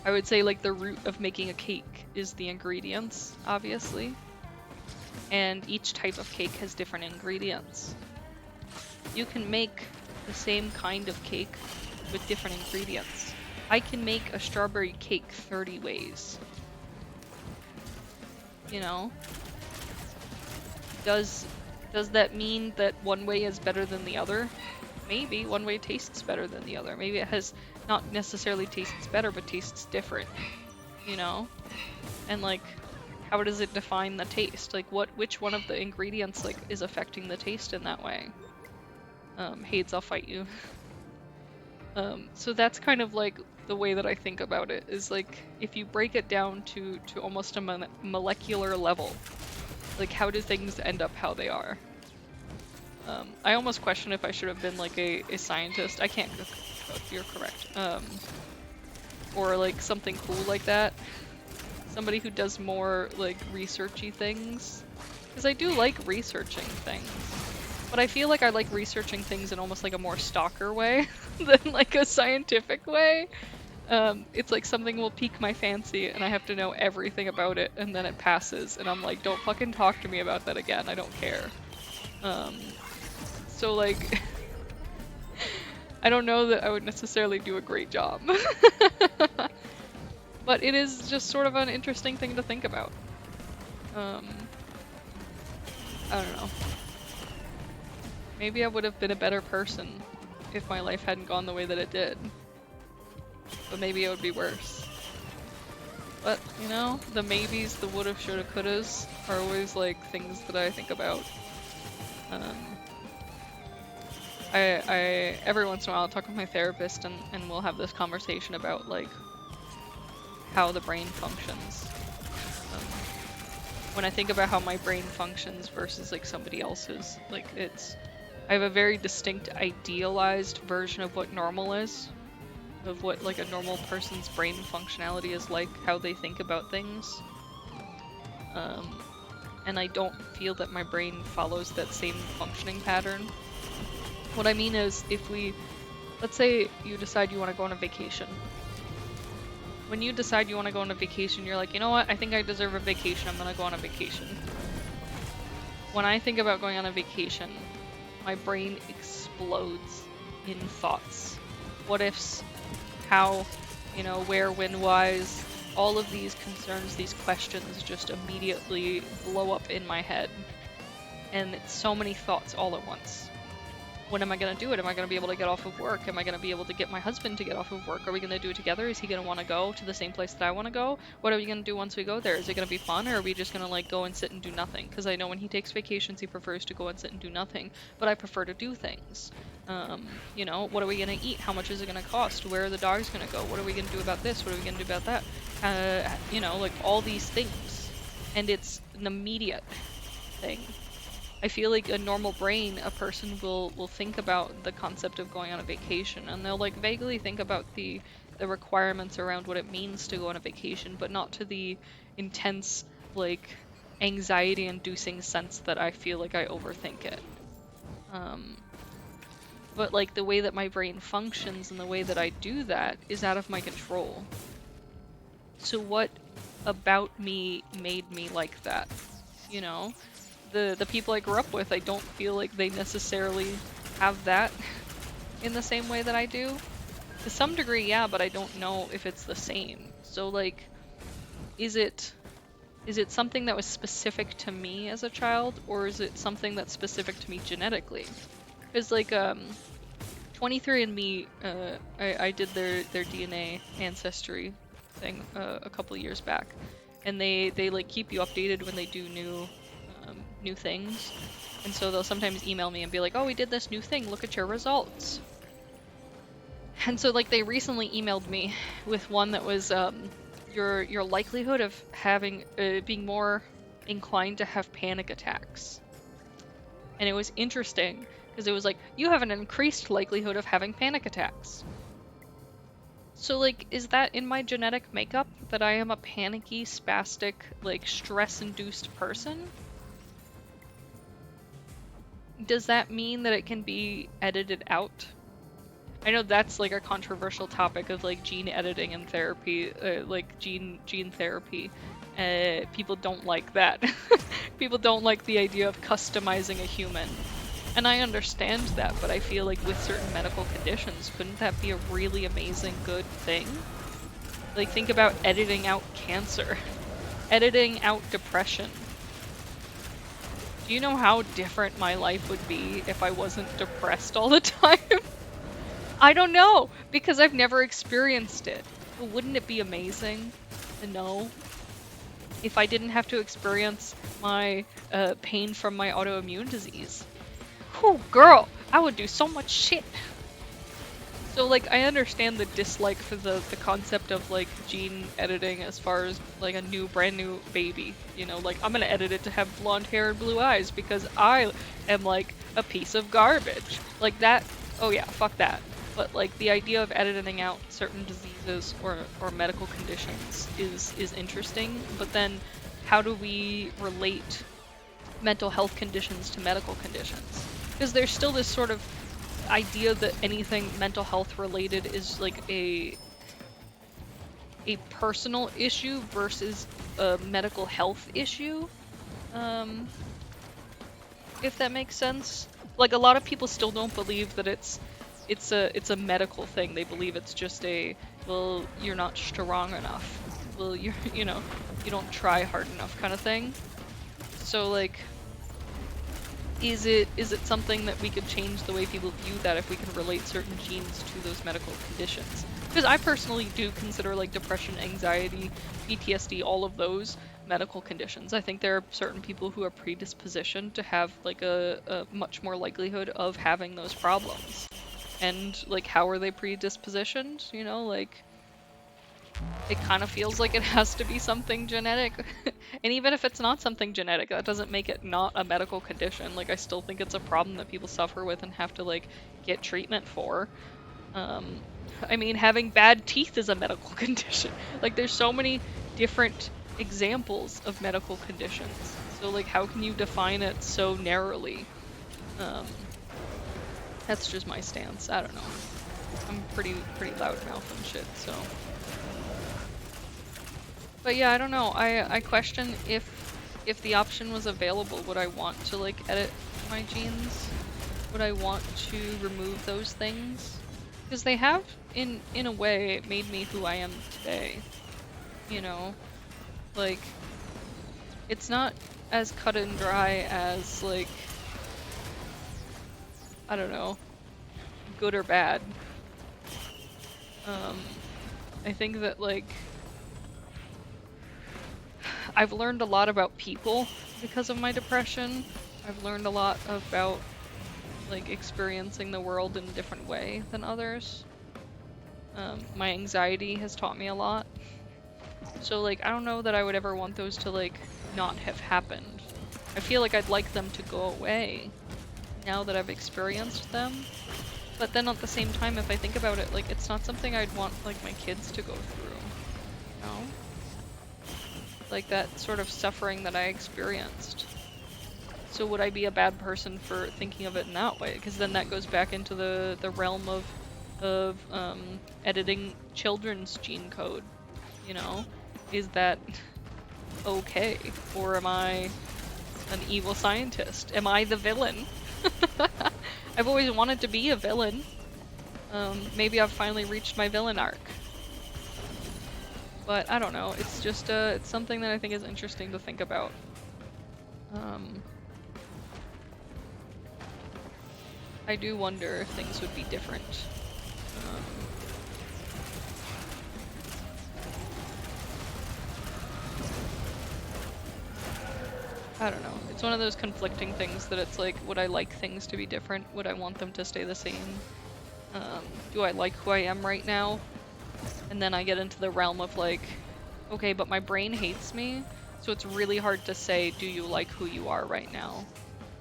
I would say, like, the root of making a cake is the ingredients, obviously. And each type of cake has different ingredients. You can make the same kind of cake with different ingredients. I can make a strawberry cake 30 ways. You know? Does that mean that one way is better than the other? Maybe one way tastes better than the other. Maybe it has not necessarily tastes better, but tastes different, you know? And, like, how does it define the taste? Like which one of the ingredients like is affecting the taste in that way? Hades, I'll fight you. So that's kind of like the way that I think about it, is like if you break it down to almost a molecular level, like how do things end up how they are? I almost question if I should have been like a scientist. I can't cook, you're correct. Or like something cool like that. Somebody who does more like researchy things. Because I do like researching things. But I feel like I like researching things in almost like a more stalker way than like a scientific way. It's like something will pique my fancy and I have to know everything about it, and then it passes and I'm like, don't fucking talk to me about that again, I don't care. So like, I don't know that I would necessarily do a great job. But it is just sort of an interesting thing to think about. I don't know. Maybe I would have been a better person if my life hadn't gone the way that it did. But maybe it would be worse. But, you know, the maybes, the woulda, shoulda, couldas are always like things that I think about. I every once in a while I'll talk with my therapist and we'll have this conversation about like how the brain functions. When I think about how my brain functions versus like somebody else's, like I have a very distinct idealized version of what normal is, of what like a normal person's brain functionality is like, how they think about things. And I don't feel that my brain follows that same functioning pattern. What I mean is, let's say you decide you want to go on a vacation. When you decide you want to go on a vacation, you're like, you know what, I think I deserve a vacation, I'm gonna go on a vacation. When I think about going on a vacation, my brain explodes in thoughts. What ifs, how, you know, where, when, whys, all of these concerns, these questions just immediately blow up in my head. And it's so many thoughts all at once. When am I going to do it? Am I going to be able to get off of work? Am I going to be able to get my husband to get off of work? Are we going to do it together? Is he going to want to go to the same place that I want to go? What are we going to do once we go there? Is it going to be fun, or are we just going to like go and sit and do nothing? Because I know when he takes vacations, he prefers to go and sit and do nothing, but I prefer to do things. You know, what are we going to eat? How much is it going to cost? Where are the dogs going to go? What are we going to do about this? What are we going to do about that? You know, like all these things. And it's an immediate thing. I feel like a normal brain, a person will think about the concept of going on a vacation, and they'll like vaguely think about the requirements around what it means to go on a vacation, but not to the intense like anxiety-inducing sense that I feel like I overthink it. But like the way that my brain functions and the way that I do that is out of my control. So what about me made me like that? You know? The people I grew up with, I don't feel like they necessarily have that in the same way that I do. To some degree, yeah, but I don't know if it's the same. So like, is it something that was specific to me as a child, or is it something that's specific to me genetically? Because like 23andMe, I did their DNA ancestry thing a couple years back, and they like keep you updated when they do new things, and so they'll sometimes email me and be like, oh, we did this new thing, look at your results. And so like they recently emailed me with one that was your likelihood of having being more inclined to have panic attacks. And it was interesting because it was like, you have an increased likelihood of having panic attacks. So like, is that in my genetic makeup that I am a panicky, spastic, like stress-induced person? Does that mean that it can be edited out? I know that's like a controversial topic of like gene editing and therapy, like gene therapy. People don't like that. People don't like the idea of customizing a human. And I understand that, but I feel like with certain medical conditions, couldn't that be a really amazing good thing? Like think about editing out cancer, editing out depression. Do you know how different my life would be if I wasn't depressed all the time? I don't know, because I've never experienced it. But wouldn't it be amazing to know? if I didn't have to experience my pain from my autoimmune disease. Whew, girl, I would do so much shit. So like I understand the dislike for the concept of like gene editing as far as like a brand new baby, you know, like I'm gonna edit it to have blonde hair and blue eyes because I am like a piece of garbage. Like that, oh yeah, fuck that. But like the idea of editing out certain diseases or medical conditions is interesting, but then how do we relate mental health conditions to medical conditions? Because there's still this sort of idea that anything mental health related is like a personal issue versus a medical health issue, if that makes sense. Like a lot of people still don't believe that it's a medical thing. They believe it's just well, you're not strong enough, well, you don't try hard enough kind of thing. So like, is it something that we could change the way people view that if we can relate certain genes to those medical conditions? Because I personally do consider like depression, anxiety, PTSD, all of those medical conditions. I think there are certain people who are predispositioned to have like a much more likelihood of having those problems. And like, how are they predispositioned? You know, like, it kind of feels like it has to be something genetic. And even if it's not something genetic, that doesn't make it not a medical condition. Like, I still think it's a problem that people suffer with and have to like get treatment for. I mean, having bad teeth is a medical condition. Like, there's so many different examples of medical conditions. So like, how can you define it so narrowly? That's just my stance. I don't know. I'm pretty loudmouth and shit, so. But yeah, I don't know. I question if the option was available, would I want to like edit my genes? Would I want to remove those things? Because they have, in a way, made me who I am today. You know? Like, it's not as cut and dry as like, I don't know, good or bad. I think that like, I've learned a lot about people because of my depression. I've learned a lot about like experiencing the world in a different way than others. My anxiety has taught me a lot. So like, I don't know that I would ever want those to like not have happened. I feel like I'd like them to go away now that I've experienced them. But then at the same time, if I think about it, like, it's not something I'd want like my kids to go through, you know? Like that sort of suffering that I experienced. So would I be a bad person for thinking of it in that way? Because then that goes back into the realm of editing children's gene code, you know? Is that okay? Or am I an evil scientist? Am I the villain? I've always wanted to be a villain. Maybe I've finally reached my villain arc. But I don't know, it's just it's something that I think is interesting to think about. I do wonder if things would be different. I don't know. It's one of those conflicting things that it's like, would I like things to be different? Would I want them to stay the same? Do I like who I am right now? And then I get into the realm of like, okay, but my brain hates me, so it's really hard to say, do you like who you are right now?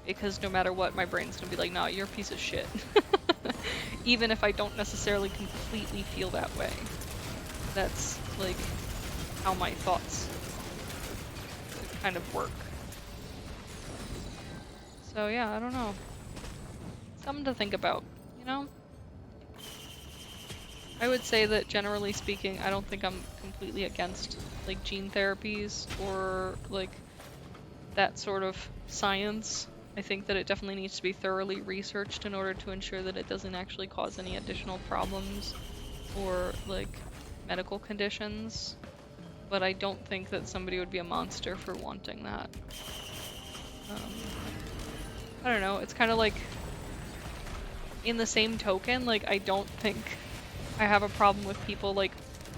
Because no matter what, my brain's gonna be like, nah, you're a piece of shit. Even if I don't necessarily completely feel that way. That's like how my thoughts kind of work. So yeah, I don't know. Something to think about, you know? I would say that generally speaking, I don't think I'm completely against like gene therapies or like that sort of science. I think that it definitely needs to be thoroughly researched in order to ensure that it doesn't actually cause any additional problems or like medical conditions. But I don't think that somebody would be a monster for wanting that. I don't know, it's kind of like, in the same token, like I don't think I have a problem with people like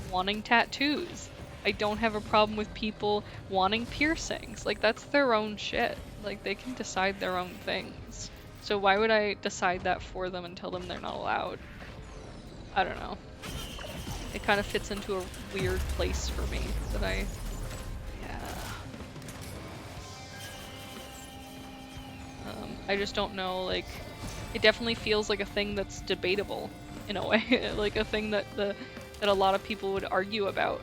wanting tattoos. I don't have a problem with people wanting piercings. Like, that's their own shit. Like, they can decide their own things. So why would I decide that for them and tell them they're not allowed? I don't know. It kind of fits into a weird place for me that I just don't know, like, it definitely feels like a thing that's debatable in a way, like a thing that that a lot of people would argue about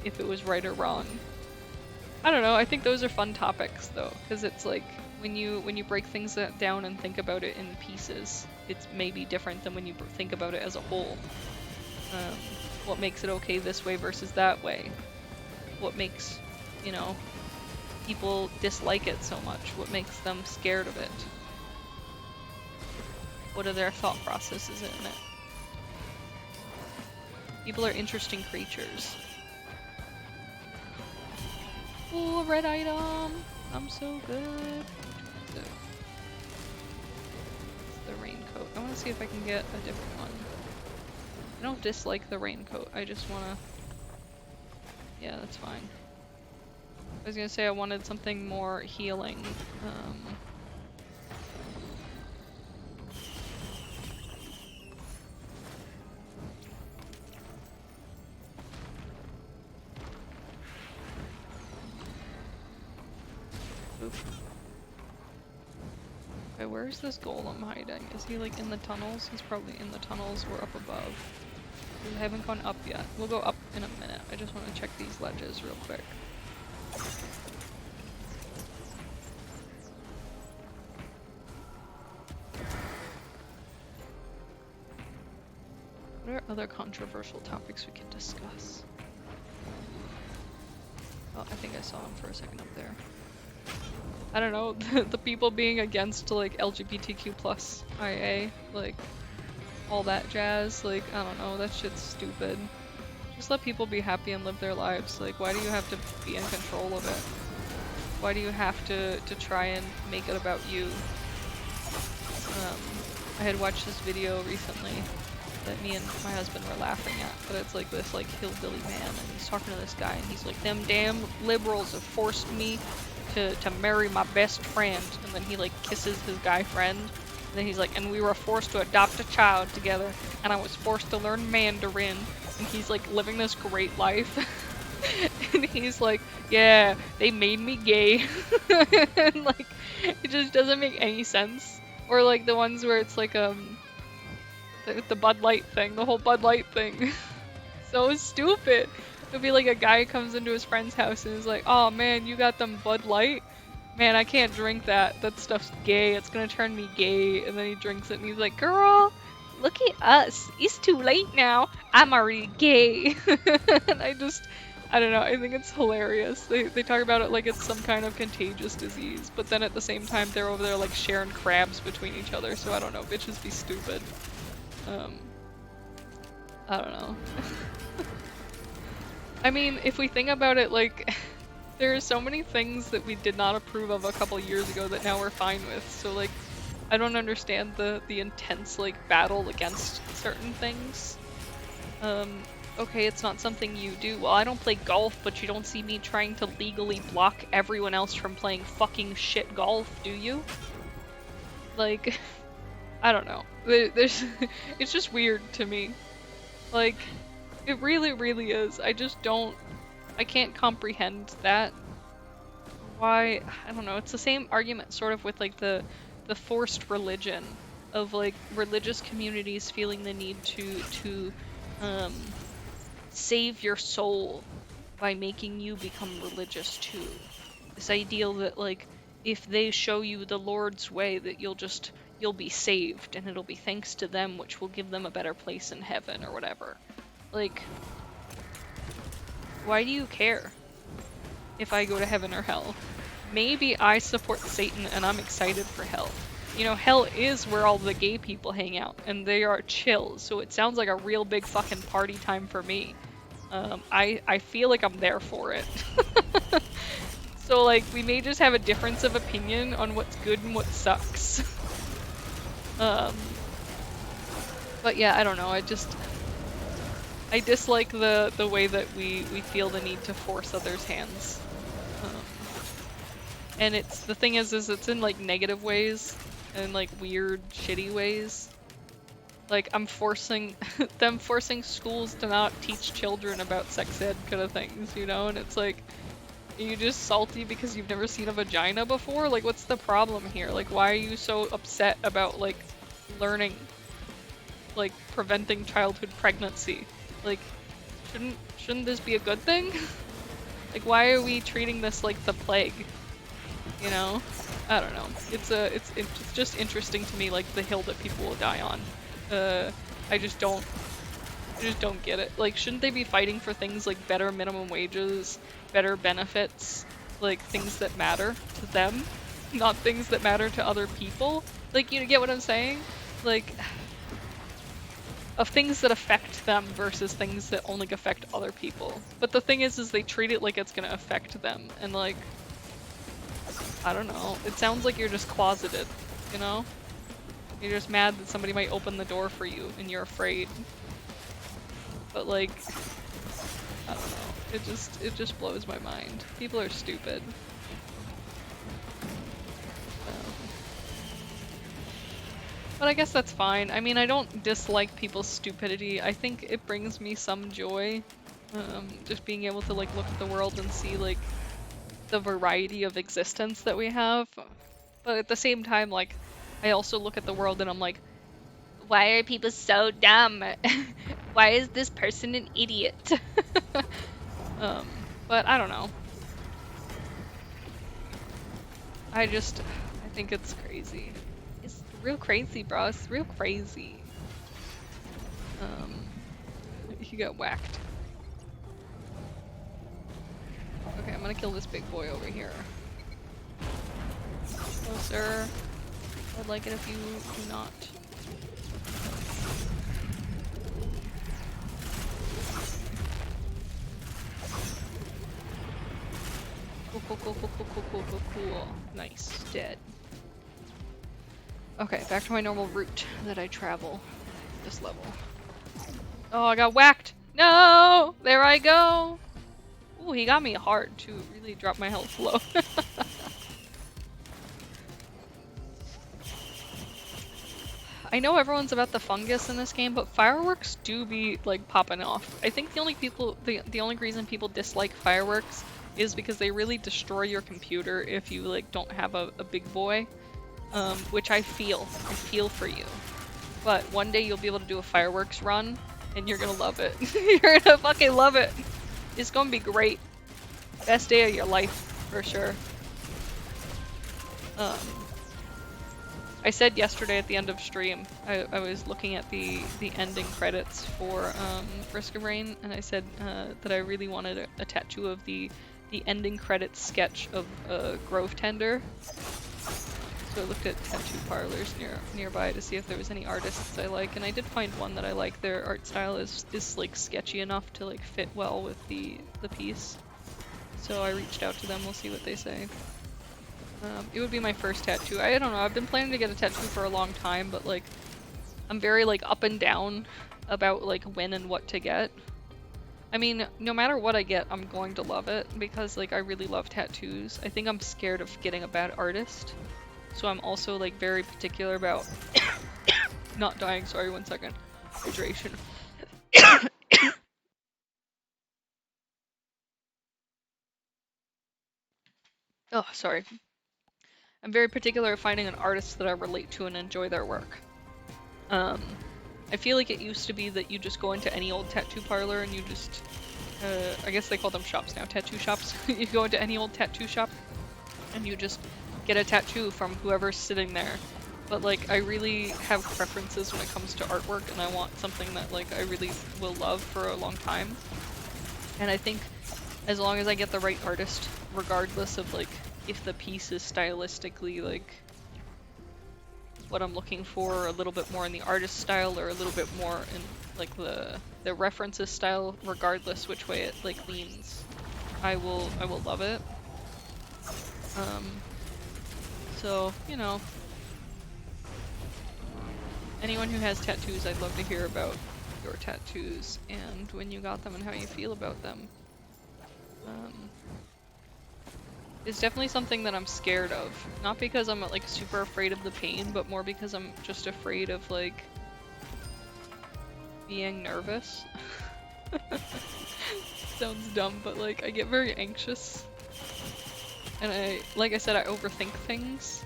if it was right or wrong. I don't know, I think those are fun topics though, because it's like when you break things down and think about it in pieces, it's maybe different than when you think about it as a whole. What makes it okay this way versus that way? What makes, you know, people dislike it so much? What makes them scared of it? What are their thought processes in it? People are interesting creatures. Ooh, a red item! I'm so good. It's the raincoat. I want to see if I can get a different one. I don't dislike the raincoat. I just want to... Yeah, that's fine. I was gonna say I wanted something more healing. Oop. Okay, where's this golem hiding? Is he like in the tunnels? He's probably in the tunnels or up above. We haven't gone up yet. We'll go up in a minute. I just want to check these ledges real quick. What are other controversial topics we can discuss? Oh, I think I saw him for a second up there. I don't know, the people being against like LGBTQ plus IA, like all that jazz, like I don't know, that shit's stupid. Just let people be happy and live their lives. Like, why do you have to be in control of it? Why do you have to try and make it about you? I had watched this video recently that me and my husband were laughing at, but it's like this like hillbilly man, and he's talking to this guy, and he's like, them damn liberals have forced me to marry my best friend, and then he like kisses his guy friend, and then he's like, and we were forced to adopt a child together, and I was forced to learn Mandarin, and he's like living this great life. And he's like, yeah, they made me gay. And like, it just doesn't make any sense. Or like the ones where it's like the Bud Light thing, the whole Bud Light thing. So stupid. It'll be like a guy comes into his friend's house and is like, oh man, you got them Bud Light? Man, I can't drink that. That stuff's gay. It's gonna turn me gay. And then he drinks it and he's like, girl, look at us. It's too late now. I'm already gay. And I don't know, I think it's hilarious. They talk about it like it's some kind of contagious disease, but then at the same time they're over there like sharing crabs between each other, so I don't know, bitches be stupid. I don't know. I mean, if we think about it, like, there are so many things that we did not approve of a couple years ago that now we're fine with, so like, I don't understand the intense, like, battle against certain things. Okay, it's not something you do. Well, I don't play golf, but you don't see me trying to legally block everyone else from playing fucking shit golf, do you? Like, I don't know. There's it's just weird to me. Like, it really, really is. I can't comprehend that. Why, I don't know, it's the same argument sort of with like the forced religion of like religious communities feeling the need to save your soul by making you become religious too. This ideal that like if they show you the Lord's way that you'll be saved and it'll be thanks to them, which will give them a better place in heaven or whatever. Like, why do you care if I go to heaven or hell? Maybe I support Satan and I'm excited for hell. You know, hell is where all the gay people hang out, and they are chill, so it sounds like a real big fucking party time for me. I feel like I'm there for it. So like, we may just have a difference of opinion on what's good and what sucks. But yeah, I don't know, I dislike the way that we feel the need to force others' hands. And the thing is it's in like negative ways and like weird, shitty ways. Like I'm forcing forcing schools to not teach children about sex ed kind of things, you know? And it's like, are you just salty because you've never seen a vagina before? Like, what's the problem here? Like, why are you so upset about like learning, like preventing childhood pregnancy? Like, shouldn't this be a good thing? Like, why are we treating this like the plague? You know? I don't know. It's just interesting to me, like the hill that people will die on. I just don't get it. Like, shouldn't they be fighting for things like better minimum wages, better benefits, like things that matter to them, not things that matter to other people? Like, you get what I'm saying? Like, of things that affect them versus things that only affect other people. But the thing is they treat it like it's gonna affect them, and like, I don't know. It sounds like you're just closeted, you know? You're just mad that somebody might open the door for you and you're afraid. But like, I don't know. It just blows my mind. People are stupid. But I guess that's fine. I mean, I don't dislike people's stupidity. I think it brings me some joy. Just being able to like look at the world and see like the variety of existence that we have. But at the same time, like, I also look at the world and I'm like, why are people so dumb? Why is this person an idiot? But I don't know. I think it's crazy. It's real crazy, bro. It's real crazy. You got whacked. Okay, I'm gonna kill this big boy over here. Closer. I'd like it if you do not. Cool. Nice. Dead. Okay, back to my normal route that I travel this level. Oh, I got whacked! No! There I go! Ooh, he got me hard to really drop my health low. I know everyone's about the fungus in this game, but fireworks do be like popping off. I think the only reason people dislike fireworks is because they really destroy your computer if you like don't have a big boy, which I feel for you. But one day you'll be able to do a fireworks run and you're gonna love it. You're gonna fucking love it. It's gonna be great. Best day of your life, for sure. I said yesterday at the end of stream, I was looking at the ending credits for Risk of Rain, and I said that I really wanted a tattoo of the ending credits sketch of Grove Tender. So I looked at tattoo parlors nearby to see if there was any artists I like, and I did find one that I like. Their art style is like sketchy enough to like fit well with the piece. So I reached out to them. We'll see what they say. It would be my first tattoo. I don't know. I've been planning to get a tattoo for a long time, but like I'm very like up and down about like when and what to get. I mean, no matter what I get, I'm going to love it because like I really love tattoos. I think I'm scared of getting a bad artist. So I'm also like very particular about not dying. Sorry, 1 second. Hydration. Oh, sorry. I'm very particular of finding an artist that I relate to and enjoy their work. I feel like it used to be that you just go into any old tattoo parlor and you just, I guess they call them shops now, tattoo shops. You go into any old tattoo shop and you just get a tattoo from whoever's sitting there. But like, I really have preferences when it comes to artwork, and I want something that like I really will love for a long time. And I think as long as I get the right artist, regardless of like if the piece is stylistically like what I'm looking for, a little bit more in the artist style or a little bit more in like the references style, regardless which way it like leans, I will love it. So, you know, anyone who has tattoos, I'd love to hear about your tattoos and when you got them and how you feel about them. It's definitely something that I'm scared of. Not because I'm like super afraid of the pain, but more because I'm just afraid of like being nervous. Sounds dumb, but like I get very anxious. And like I said, I overthink things.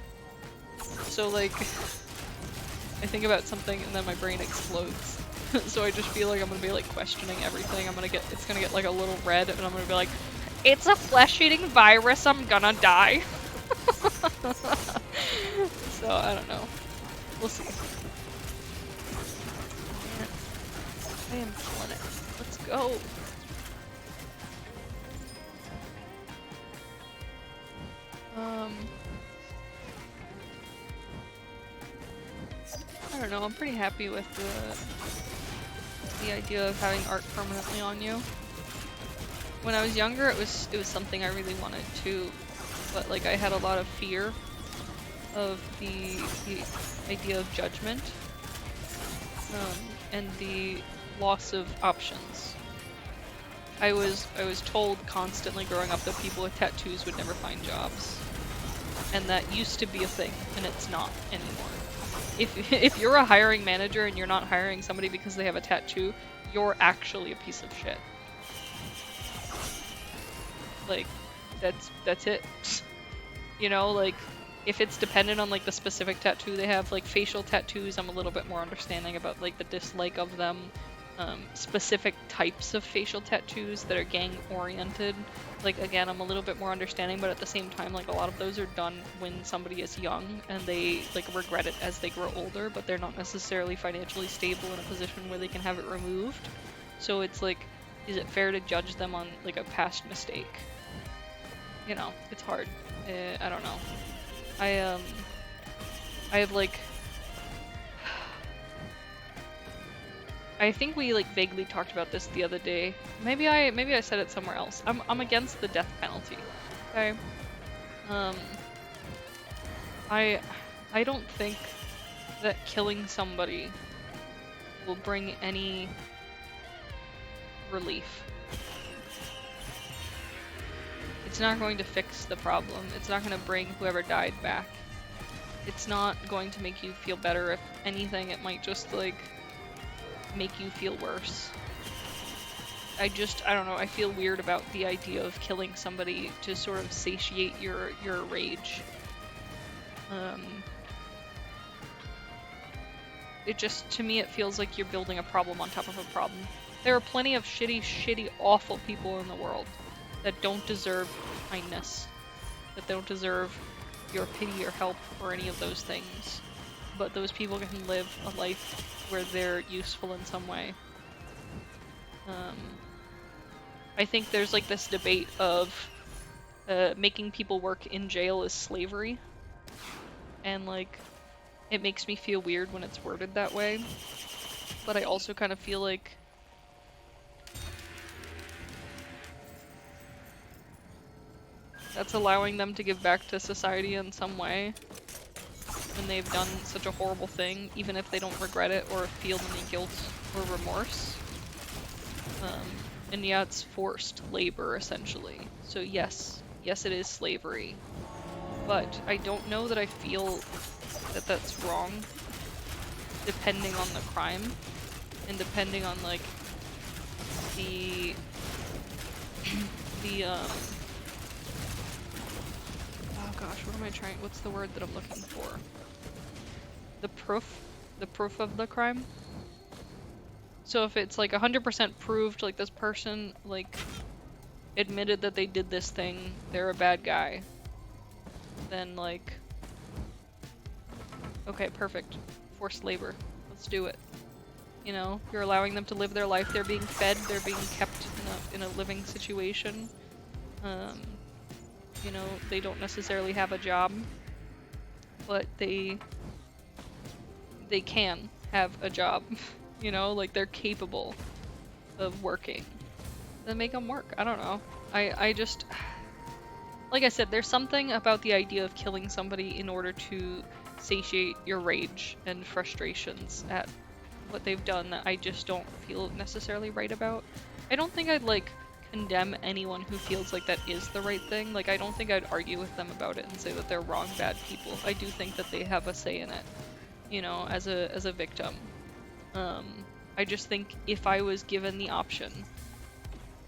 So like, I think about something and then my brain explodes. So I just feel like I'm gonna be like questioning everything. It's gonna get like a little red and I'm gonna be like, it's a flesh-eating virus, I'm gonna die. So I don't know. We'll see. I am killing it. Let's go. I don't know, I'm pretty happy with the idea of having art permanently on you. When I was younger, it was something I really wanted to, but like I had a lot of fear of the idea of judgment, and the loss of options. I was told constantly growing up that people with tattoos would never find jobs, and that used to be a thing, and it's not anymore. If you're a hiring manager and you're not hiring somebody because they have a tattoo, you're actually a piece of shit. Like, that's it. You know, like, if it's dependent on like the specific tattoo they have, like facial tattoos, I'm a little bit more understanding about like the dislike of them. Specific types of facial tattoos that are gang oriented, like again, I'm a little bit more understanding, but at the same time, like a lot of those are done when somebody is young and they like regret it as they grow older, but they're not necessarily financially stable in a position where they can have it removed. So it's like, is it fair to judge them on like a past mistake? You know, it's hard. I don't know. I have like, I think we like vaguely talked about this the other day. Maybe I said it somewhere else. I'm against the death penalty. Okay. I don't think that killing somebody will bring any relief. It's not going to fix the problem. It's not going to bring whoever died back. It's not going to make you feel better. If anything, it might just like make you feel worse. I don't know, I feel weird about the idea of killing somebody to sort of satiate your rage. It just, to me, it feels like you're building a problem on top of a problem. There are plenty of shitty, awful people in the world that don't deserve kindness, that don't deserve your pity or help or any of those things. But those people can live a life where they're useful in some way. I think there's like this debate of making people work in jail is slavery. And like, it makes me feel weird when it's worded that way. But I also kind of feel like that's allowing them to give back to society in some way when they've done such a horrible thing, even if they don't regret it or feel any guilt or remorse. And yeah, it's forced labor, essentially. So yes, it is slavery. But I don't know that I feel that that's wrong, depending on the crime, and depending on, like, the oh gosh, what's the word that I'm looking for? The proof of the crime. So if it's like 100% proved, like this person like admitted that they did this thing, they're a bad guy, then like, okay, perfect. Forced labor. Let's do it. You know, you're allowing them to live their life. They're being fed. They're being kept in a living situation. You know, they don't necessarily have a job, but they can have a job. You know, like they're capable of working. Then make them work. I don't know. I just, like I said, there's something about the idea of killing somebody in order to satiate your rage and frustrations at what they've done that I just don't feel necessarily right about. I don't think I'd like condemn anyone who feels like that is the right thing. Like I don't think I'd argue with them about it and say that they're wrong, bad people. I do think that they have a say in it, you know, as a victim. I just think if I was given the option,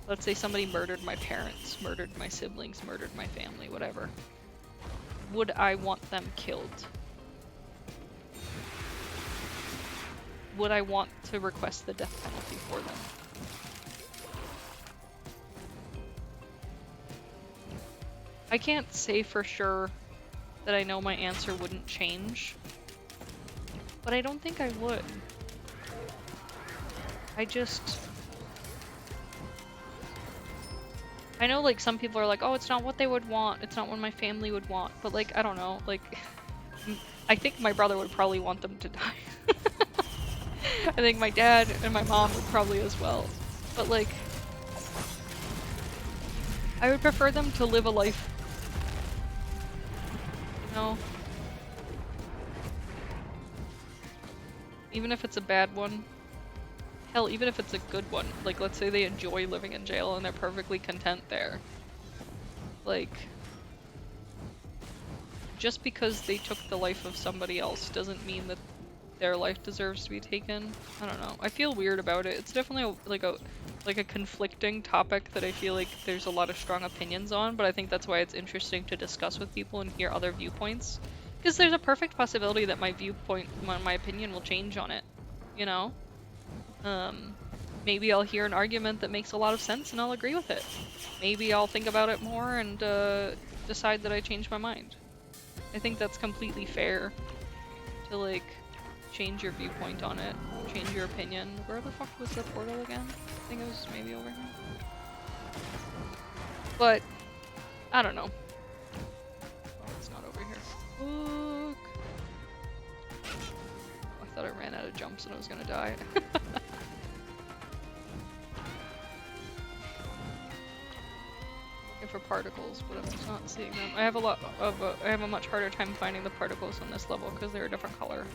let's say somebody murdered my parents, murdered my siblings, murdered my family, whatever, would I want them killed? Would I want to request the death penalty for them? I can't say for sure that I know my answer wouldn't change, but I don't think I would. I know like some people are like, oh, it's not what they would want, it's not what my family would want, but like, I don't know, like, I think my brother would probably want them to die. I think my dad and my mom would probably as well, but like, I would prefer them to live a life, you know? Even if it's a bad one. Hell, even if it's a good one. Like, let's say they enjoy living in jail and they're perfectly content there. Like, just because they took the life of somebody else doesn't mean that their life deserves to be taken. I don't know. I feel weird about it. It's definitely like a conflicting topic that I feel like there's a lot of strong opinions on, but I think that's why it's interesting to discuss with people and hear other viewpoints. Because there's a perfect possibility that my viewpoint, my opinion will change on it, you know? Maybe I'll hear an argument that makes a lot of sense and I'll agree with it. Maybe I'll think about it more and decide that I changed my mind. I think that's completely fair to like change your viewpoint on it, change your opinion. Where the fuck was the portal again? I think it was maybe over here. But I don't know. Oh, it's not over here. Look. I thought I ran out of jumps and I was gonna die. For particles, but I'm just not seeing them. I have a much harder time finding the particles on this level because they're a different color.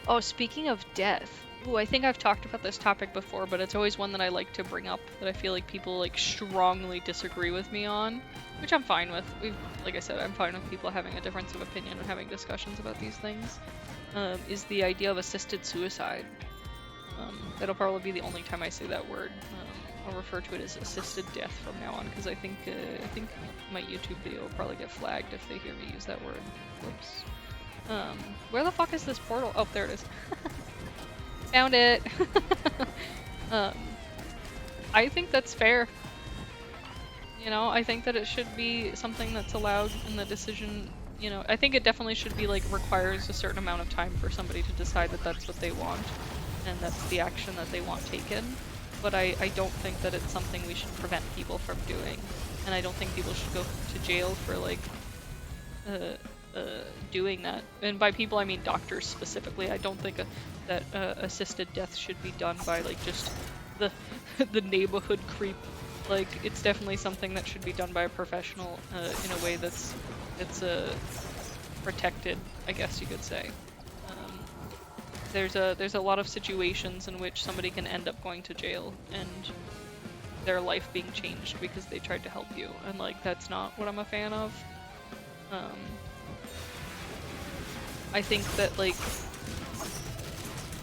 Oh, speaking of death. Ooh, I think I've talked about this topic before, but it's always one that I like to bring up that I feel like people like strongly disagree with me on, which I'm fine with. Like I said, I'm fine with people having a difference of opinion and having discussions about these things. Is the idea of assisted suicide. That'll probably be the only time I say that word. I'll refer to it as assisted death from now on because I think my YouTube video will probably get flagged if they hear me use that word. Whoops. Where the fuck is this portal? Oh, there it is. Found it! I think that's fair. You know, I think that it should be something that's allowed in the decision, you know, I think it definitely should be like requires a certain amount of time for somebody to decide that that's what they want and that's the action that they want taken. But I don't think that it's something we should prevent people from doing. And I don't think people should go to jail for like, doing that. And by people I mean doctors specifically. I don't think that assisted death should be done by like just the neighborhood creep. Like it's definitely something that should be done by a professional in a way that's protected, I guess you could say. There's a lot of situations in which somebody can end up going to jail and their life being changed because they tried to help you, and like that's not what I'm a fan of. I think that like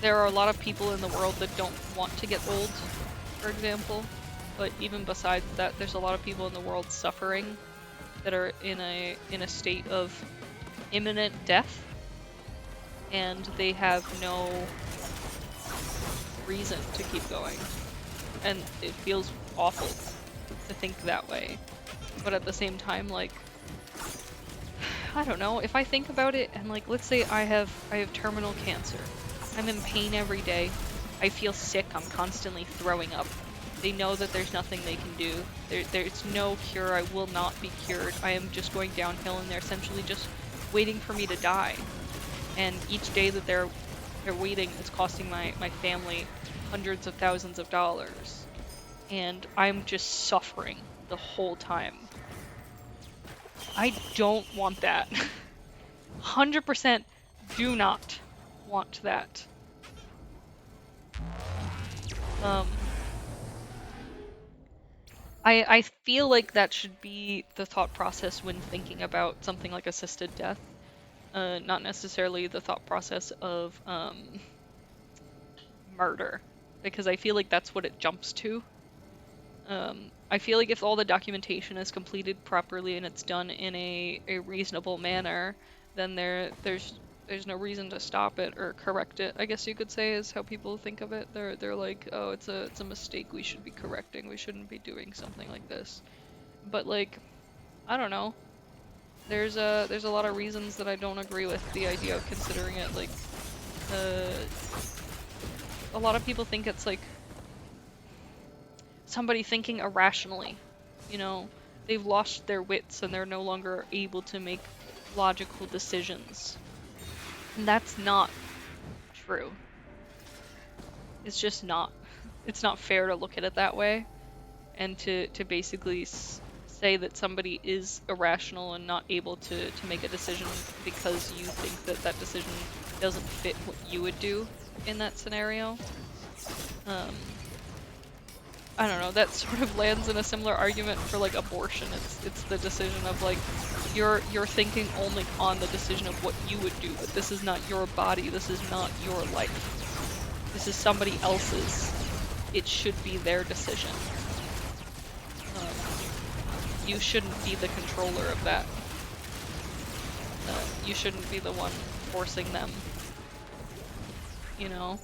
there are a lot of people in the world that don't want to get old, for example, but even besides that, there's a lot of people in the world suffering that are in a state of imminent death, and they have no reason to keep going, and it feels awful to think that way. But at the same time, like, I don't know, if I think about it and like, let's say I have terminal cancer. I'm in pain every day. I feel sick, I'm constantly throwing up. They know that there's nothing they can do. There's no cure, I will not be cured. I am just going downhill and they're essentially just waiting for me to die. And each day that they're waiting is costing my family hundreds of thousands of dollars. and I'm just suffering the whole time. I don't want that. 100% do not want that. I feel like that should be the thought process when thinking about something like assisted death. Not necessarily the thought process of murder, because I feel like that's what it jumps to. I feel like if all the documentation is completed properly and it's done in a reasonable manner, then there's no reason to stop it or correct it, I guess you could say, is how people think of it. They're like, oh, it's a mistake we should be correcting. We shouldn't be doing something like this. But like, I don't know. There's a lot of reasons that I don't agree with the idea of considering it like a lot of people think it's like somebody thinking irrationally, you know, they've lost their wits and they're no longer able to make logical decisions. And that's not true. It's just not. It's not fair to look at it that way and to basically say that somebody is irrational and not able to make a decision because you think that that decision doesn't fit what you would do in that scenario. I don't know, that sort of lands in a similar argument for like abortion. It's the decision of like you're thinking only on the decision of what you would do, but this is not your body, this is not your life. This is somebody else's. It should be their decision. You shouldn't be the controller of that. You shouldn't be the one forcing them. You know?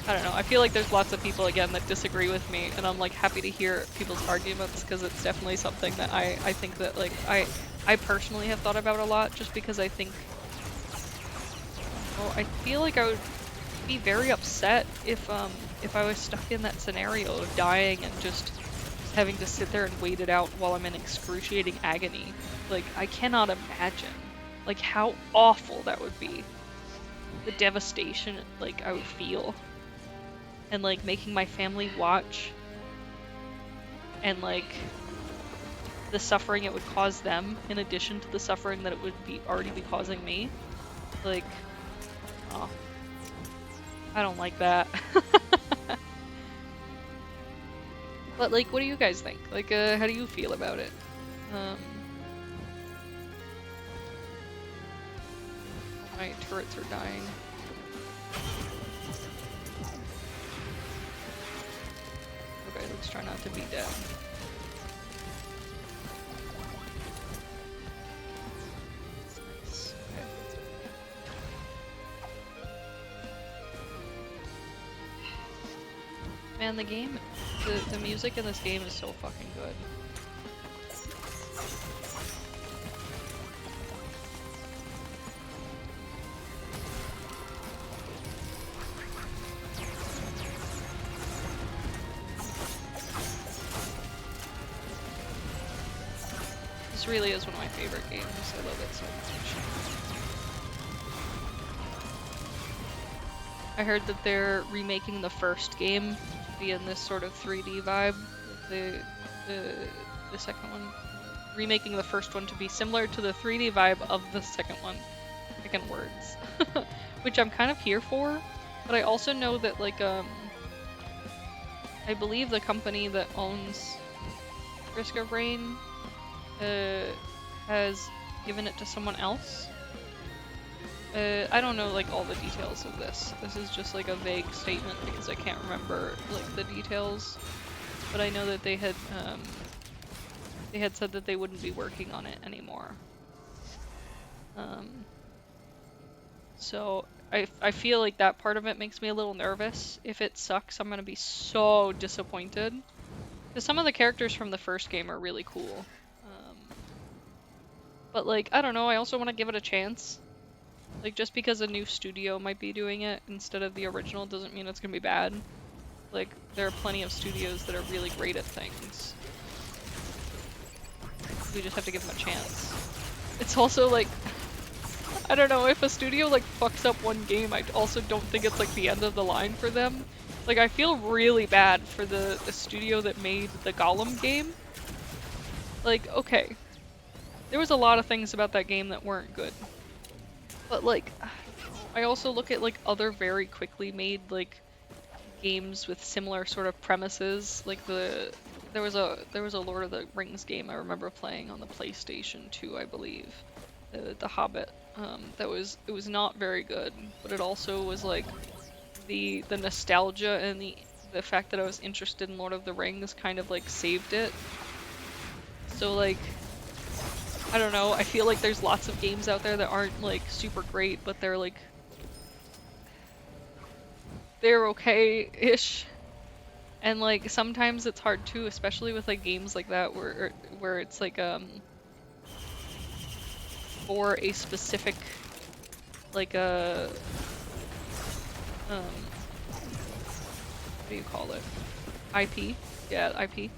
I don't know, I feel like there's lots of people, again, that disagree with me, and I'm like happy to hear people's arguments, because it's definitely something that I think that like I personally have thought about a lot, just because I think, well, I feel like I would be very upset if I was stuck in that scenario of dying and just having to sit there and wait it out while I'm in excruciating agony. Like, I cannot imagine like how awful that would be. The devastation like I would feel. And like making my family watch, and like the suffering it would cause them in addition to the suffering that it would already be causing me. Like, oh, I don't like that. But like, what do you guys think? Like, how do you feel about it? My turrets are dying. Okay, let's try not to be dead. Nice. Okay. Man, the game, the music in this game is so fucking good. This really is one of my favorite games. I love it so much. I heard that they're remaking the first game to be in this sort of 3D vibe. The second one, remaking the first one to be similar to the 3D vibe of the second one. Second words, which I'm kind of here for. But I also know that like I believe the company that owns Risk of Rain has given it to someone else. I don't know like all the details of this. This is just like a vague statement because I can't remember like the details. But I know that they had said that they wouldn't be working on it anymore. So I feel like that part of it makes me a little nervous. If it sucks, I'm gonna be so disappointed. Because some of the characters from the first game are really cool. But like, I don't know, I also want to give it a chance. Like, just because a new studio might be doing it instead of the original doesn't mean it's gonna be bad. Like, there are plenty of studios that are really great at things. We just have to give them a chance. It's also like, I don't know, if a studio like fucks up one game, I also don't think it's like the end of the line for them. Like, I feel really bad for the studio that made the Gollum game. Like, okay, there was a lot of things about that game that weren't good. But like, I also look at like other very quickly made like games with similar sort of premises. Like there was a Lord of the Rings game I remember playing on the PlayStation 2, I believe. The Hobbit. It was not very good, but it also was like the nostalgia and the fact that I was interested in Lord of the Rings kind of like saved it. So like, I don't know, I feel like there's lots of games out there that aren't like super great, but they're like, they're okay-ish. And like sometimes it's hard too, especially with like games like that where it's like for a specific like a what do you call it? IP? Yeah, IP.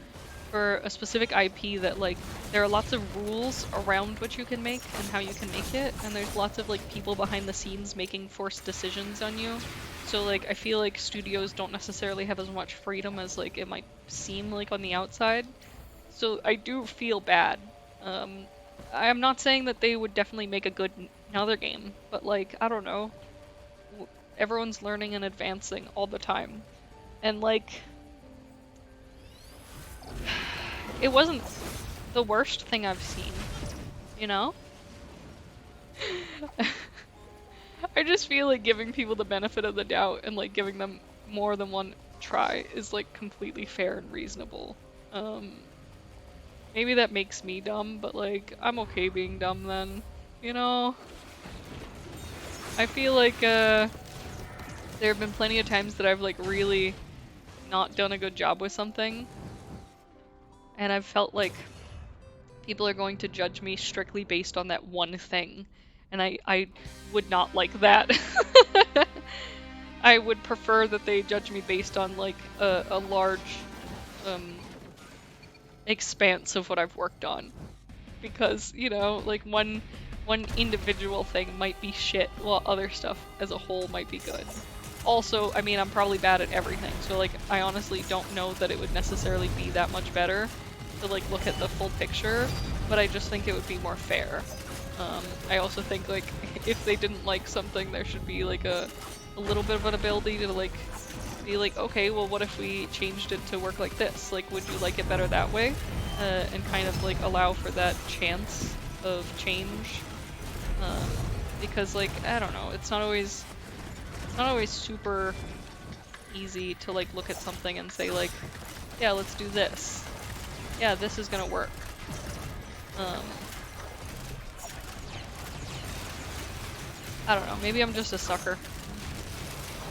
For a specific IP that like there are lots of rules around what you can make and how you can make it, and there's lots of like people behind the scenes making forced decisions on you. So like I feel like studios don't necessarily have as much freedom as like it might seem like on the outside. So I do feel bad. I am not saying that they would definitely make a good another game, but like I don't know. Everyone's learning and advancing all the time. And like it wasn't the worst thing I've seen, you know? I just feel like giving people the benefit of the doubt and like giving them more than one try is like completely fair and reasonable. Maybe that makes me dumb, but like I'm okay being dumb then, you know? I feel like there have been plenty of times that I've like really not done a good job with something, and I've felt like people are going to judge me strictly based on that one thing, and I would not like that. I would prefer that they judge me based on like a large expanse of what I've worked on, because you know, like one individual thing might be shit while other stuff as a whole might be good. Also, I mean, I'm probably bad at everything, so like I honestly don't know that it would necessarily be that much better to like look at the full picture, but I just think it would be more fair. I also think like if they didn't like something, there should be like a little bit of an ability to like be like, okay, well what if we changed it to work like this? Like, would you like it better that way? And kind of like allow for that chance of change. Because like, I don't know, it's not always super easy to like look at something and say like, yeah, let's do this. Yeah, this is gonna work. I don't know, maybe I'm just a sucker.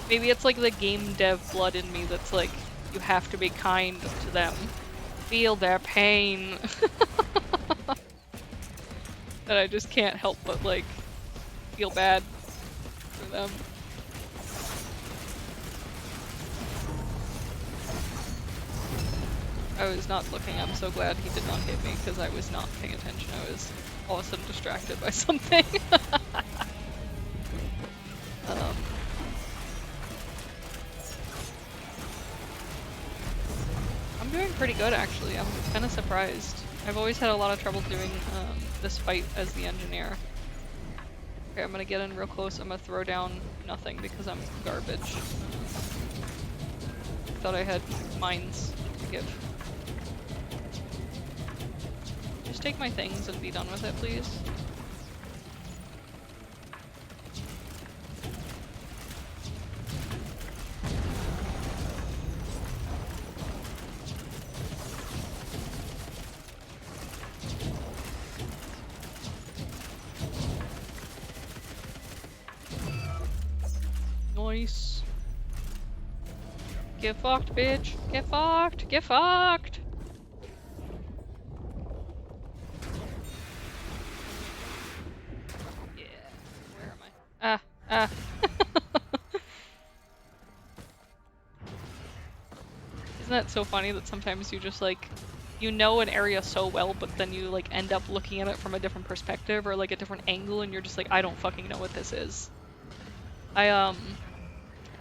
Maybe it's like the game dev blood in me that's like, you have to be kind to them. Feel their pain. That I just can't help but like, feel bad for them. I was not looking. I'm so glad he did not hit me because I was not paying attention. I was all of a sudden distracted by something. I'm doing pretty good actually. I'm kind of surprised. I've always had a lot of trouble doing this fight as the engineer. Okay, I'm gonna get in real close. I'm gonna throw down nothing because I'm garbage. Thought I had mines to give. Just take my things and be done with it, please. Nice. Get fucked, bitch. Get fucked. Get fucked. Yeah. Where am I? Ah. Isn't that so funny that sometimes you just like you know an area so well, but then you like end up looking at it from a different perspective or like a different angle, and you're just like, I don't fucking know what this is. I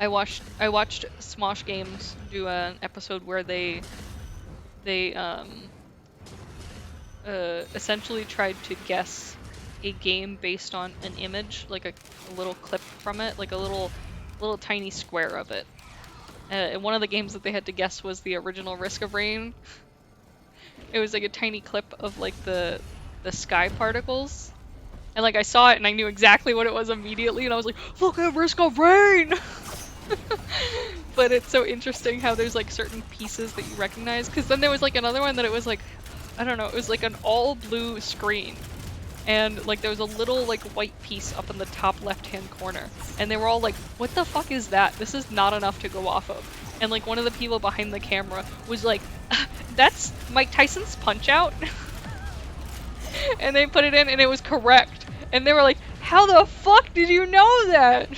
watched Smosh Games do an episode where they essentially tried to guess a game based on an image, like a little clip from it, like a little tiny square of it. And one of the games that they had to guess was the original Risk of Rain. It was like a tiny clip of like the sky particles. And like I saw it and I knew exactly what it was immediately, and I was like, look at Risk of Rain! But it's so interesting how there's like certain pieces that you recognize, because then there was like another one that it was like, I don't know, it was like an all blue screen, and like there was a little like white piece up in the top left hand corner, and they were all like, what the fuck is that? This is not enough to go off of. And like one of the people behind the camera was like, that's Mike Tyson's Punch Out. And they put it in and it was correct, and they were like, how the fuck did you know that?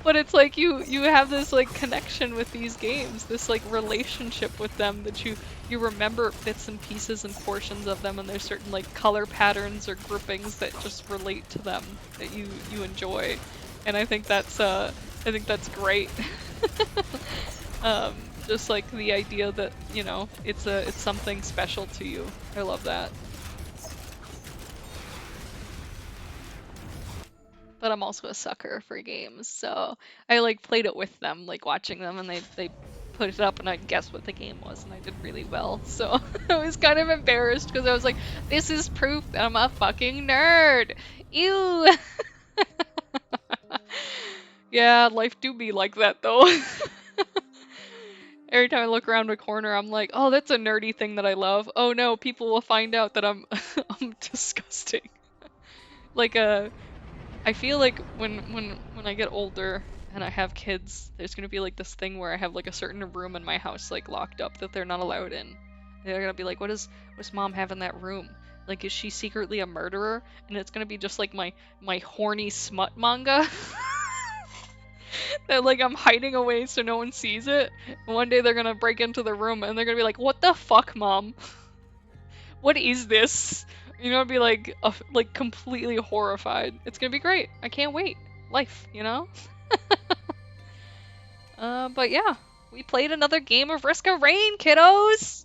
But it's like you have this like connection with these games, this like relationship with them, that you remember bits and pieces and portions of them, and there's certain like color patterns or groupings that just relate to them that you enjoy. And I think that's great. Just like the idea that, you know, it's something special to you. I love that. But I'm also a sucker for games, so I like played it with them, like watching them, and they put it up and I guessed what the game was, and I did really well. So I was kind of embarrassed because I was like, this is proof that I'm a fucking nerd. Ew. Yeah, life do be like that though. Every time I look around a corner, I'm like, oh, that's a nerdy thing that I love. Oh no, people will find out that I'm I'm disgusting. Like I feel like when I get older and I have kids, there's gonna be like this thing where I have like a certain room in my house like locked up that they're not allowed in. They're gonna be like, what's mom have in that room? Like, is she secretly a murderer? And it's gonna be just like my horny smut manga that like I'm hiding away so no one sees it. And one day they're gonna break into the room and they're gonna be like, what the fuck, mom? What is this? You know, be like completely horrified. It's gonna be great. I can't wait. Life, you know? But yeah, we played another game of Risk of Rain, kiddos!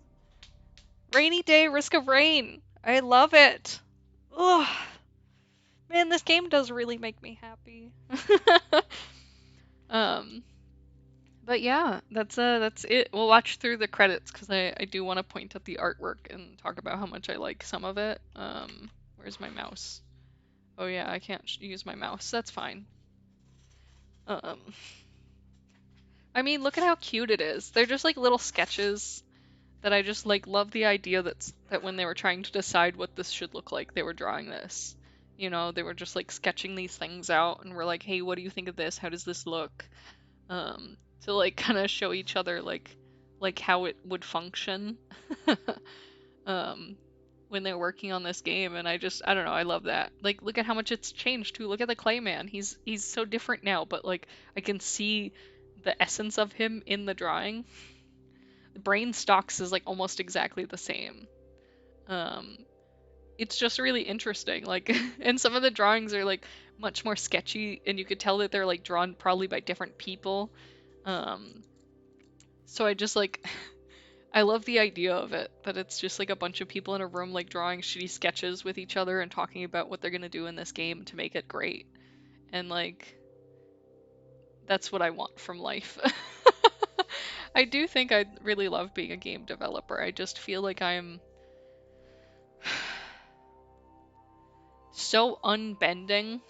Rainy day Risk of Rain. I love it. Ugh. Man, this game does really make me happy. um, but yeah, that's it. We'll watch through the credits because I do want to point at the artwork and talk about how much I like some of it. Where's my mouse? Oh yeah, I can't use my mouse. That's fine. Um, I mean, look at how cute it is. They're just like little sketches that I just like love the idea that when they were trying to decide what this should look like, they were drawing this. You know, they were just like sketching these things out and we're like, hey, what do you think of this? How does this look? To like kind of show each other like how it would function. um, when they're working on this game, and I don't know, I love that. Like, look at how much it's changed too. Look at the Clayman. He's so different now, but like I can see the essence of him in the drawing. The brain stalks is like almost exactly the same. Um, it's just really interesting. Like, and some of the drawings are like much more sketchy, and you could tell that they're like drawn probably by different people. Um, so I just like I love the idea of it, that it's just like a bunch of people in a room like drawing shitty sketches with each other and talking about what they're gonna do in this game to make it great. And like that's what I want from life. I do think I'd really love being a game developer. I just feel like I'm so unbending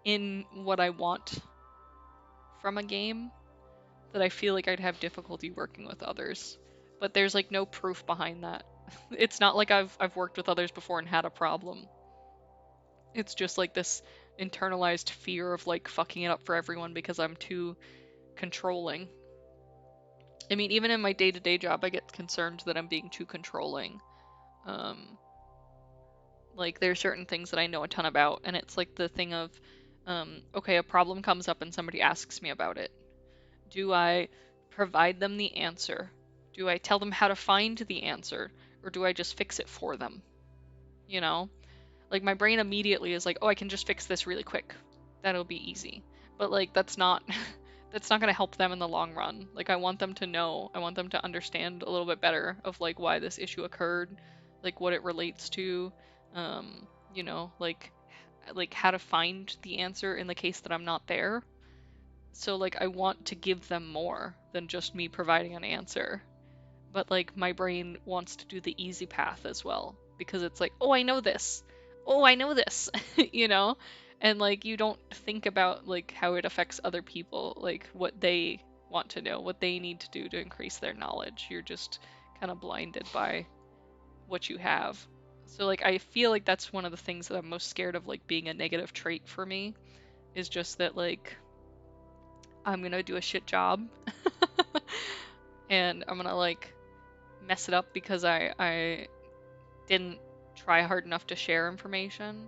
in what I want from a game that I feel like I'd have difficulty working with others. But there's like no proof behind that. It's not like I've worked with others before and had a problem. It's just like this internalized fear of like fucking it up for everyone because I'm too controlling. I mean, even in my day-to-day job, I get concerned that I'm being too controlling. Like there are certain things that I know a ton about, and it's like the thing of, okay, a problem comes up and somebody asks me about it. Do I provide them the answer Do I tell them how to find the answer, or do I just fix it for them? You know? Like my brain immediately is like, oh, I can just fix this really quick. That'll be easy. But like that's not that's not going to help them in the long run. Like I want them to know, I want them to understand a little bit better of like why this issue occurred, like what it relates to, you know, like how to find the answer in the case that I'm not there. So like I want to give them more than just me providing an answer. But like my brain wants to do the easy path as well because it's like, "Oh, I know this. Oh, I know this." You know? And like you don't think about like how it affects other people, like what they want to know, what they need to do to increase their knowledge. You're just kind of blinded by what you have. So like I feel like that's one of the things that I'm most scared of like being a negative trait for me is just that like I'm going to do a shit job and I'm going to like mess it up because I didn't try hard enough to share information.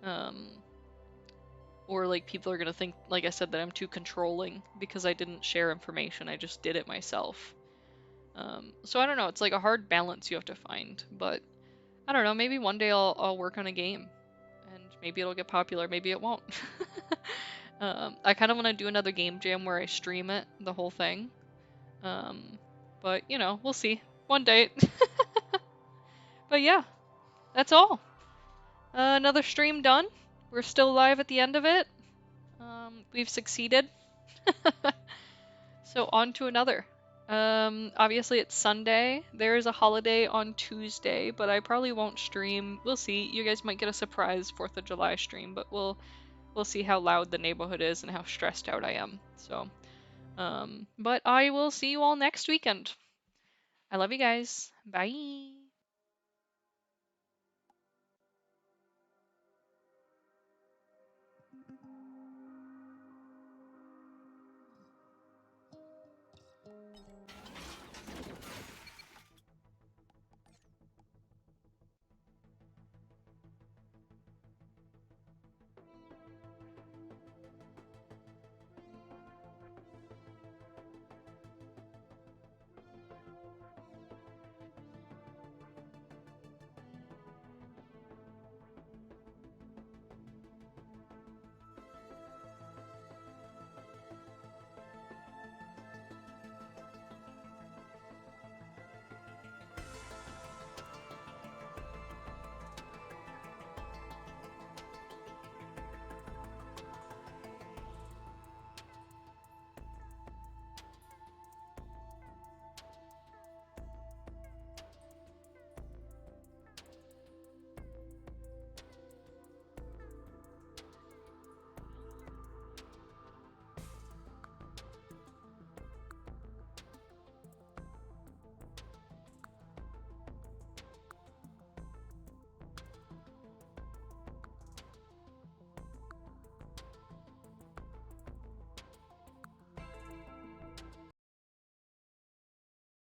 Um, or like people are gonna think, like I said, that I'm too controlling because I didn't share information. I just did it myself. So I don't know. It's like a hard balance you have to find. But I don't know. Maybe one day I'll work on a game, and maybe it'll get popular. Maybe it won't. I kind of want to do another game jam where I stream it, the whole thing. Um, but you know, we'll see. One day. But yeah, that's all. Another stream done. We're still live at the end of it. We've succeeded. So on to another. Obviously it's Sunday. There is a holiday on Tuesday, but I probably won't stream. We'll see. You guys might get a surprise 4th of July stream, but we'll see how loud the neighborhood is and how stressed out I am. So, but I will see you all next weekend. I love you guys. Bye.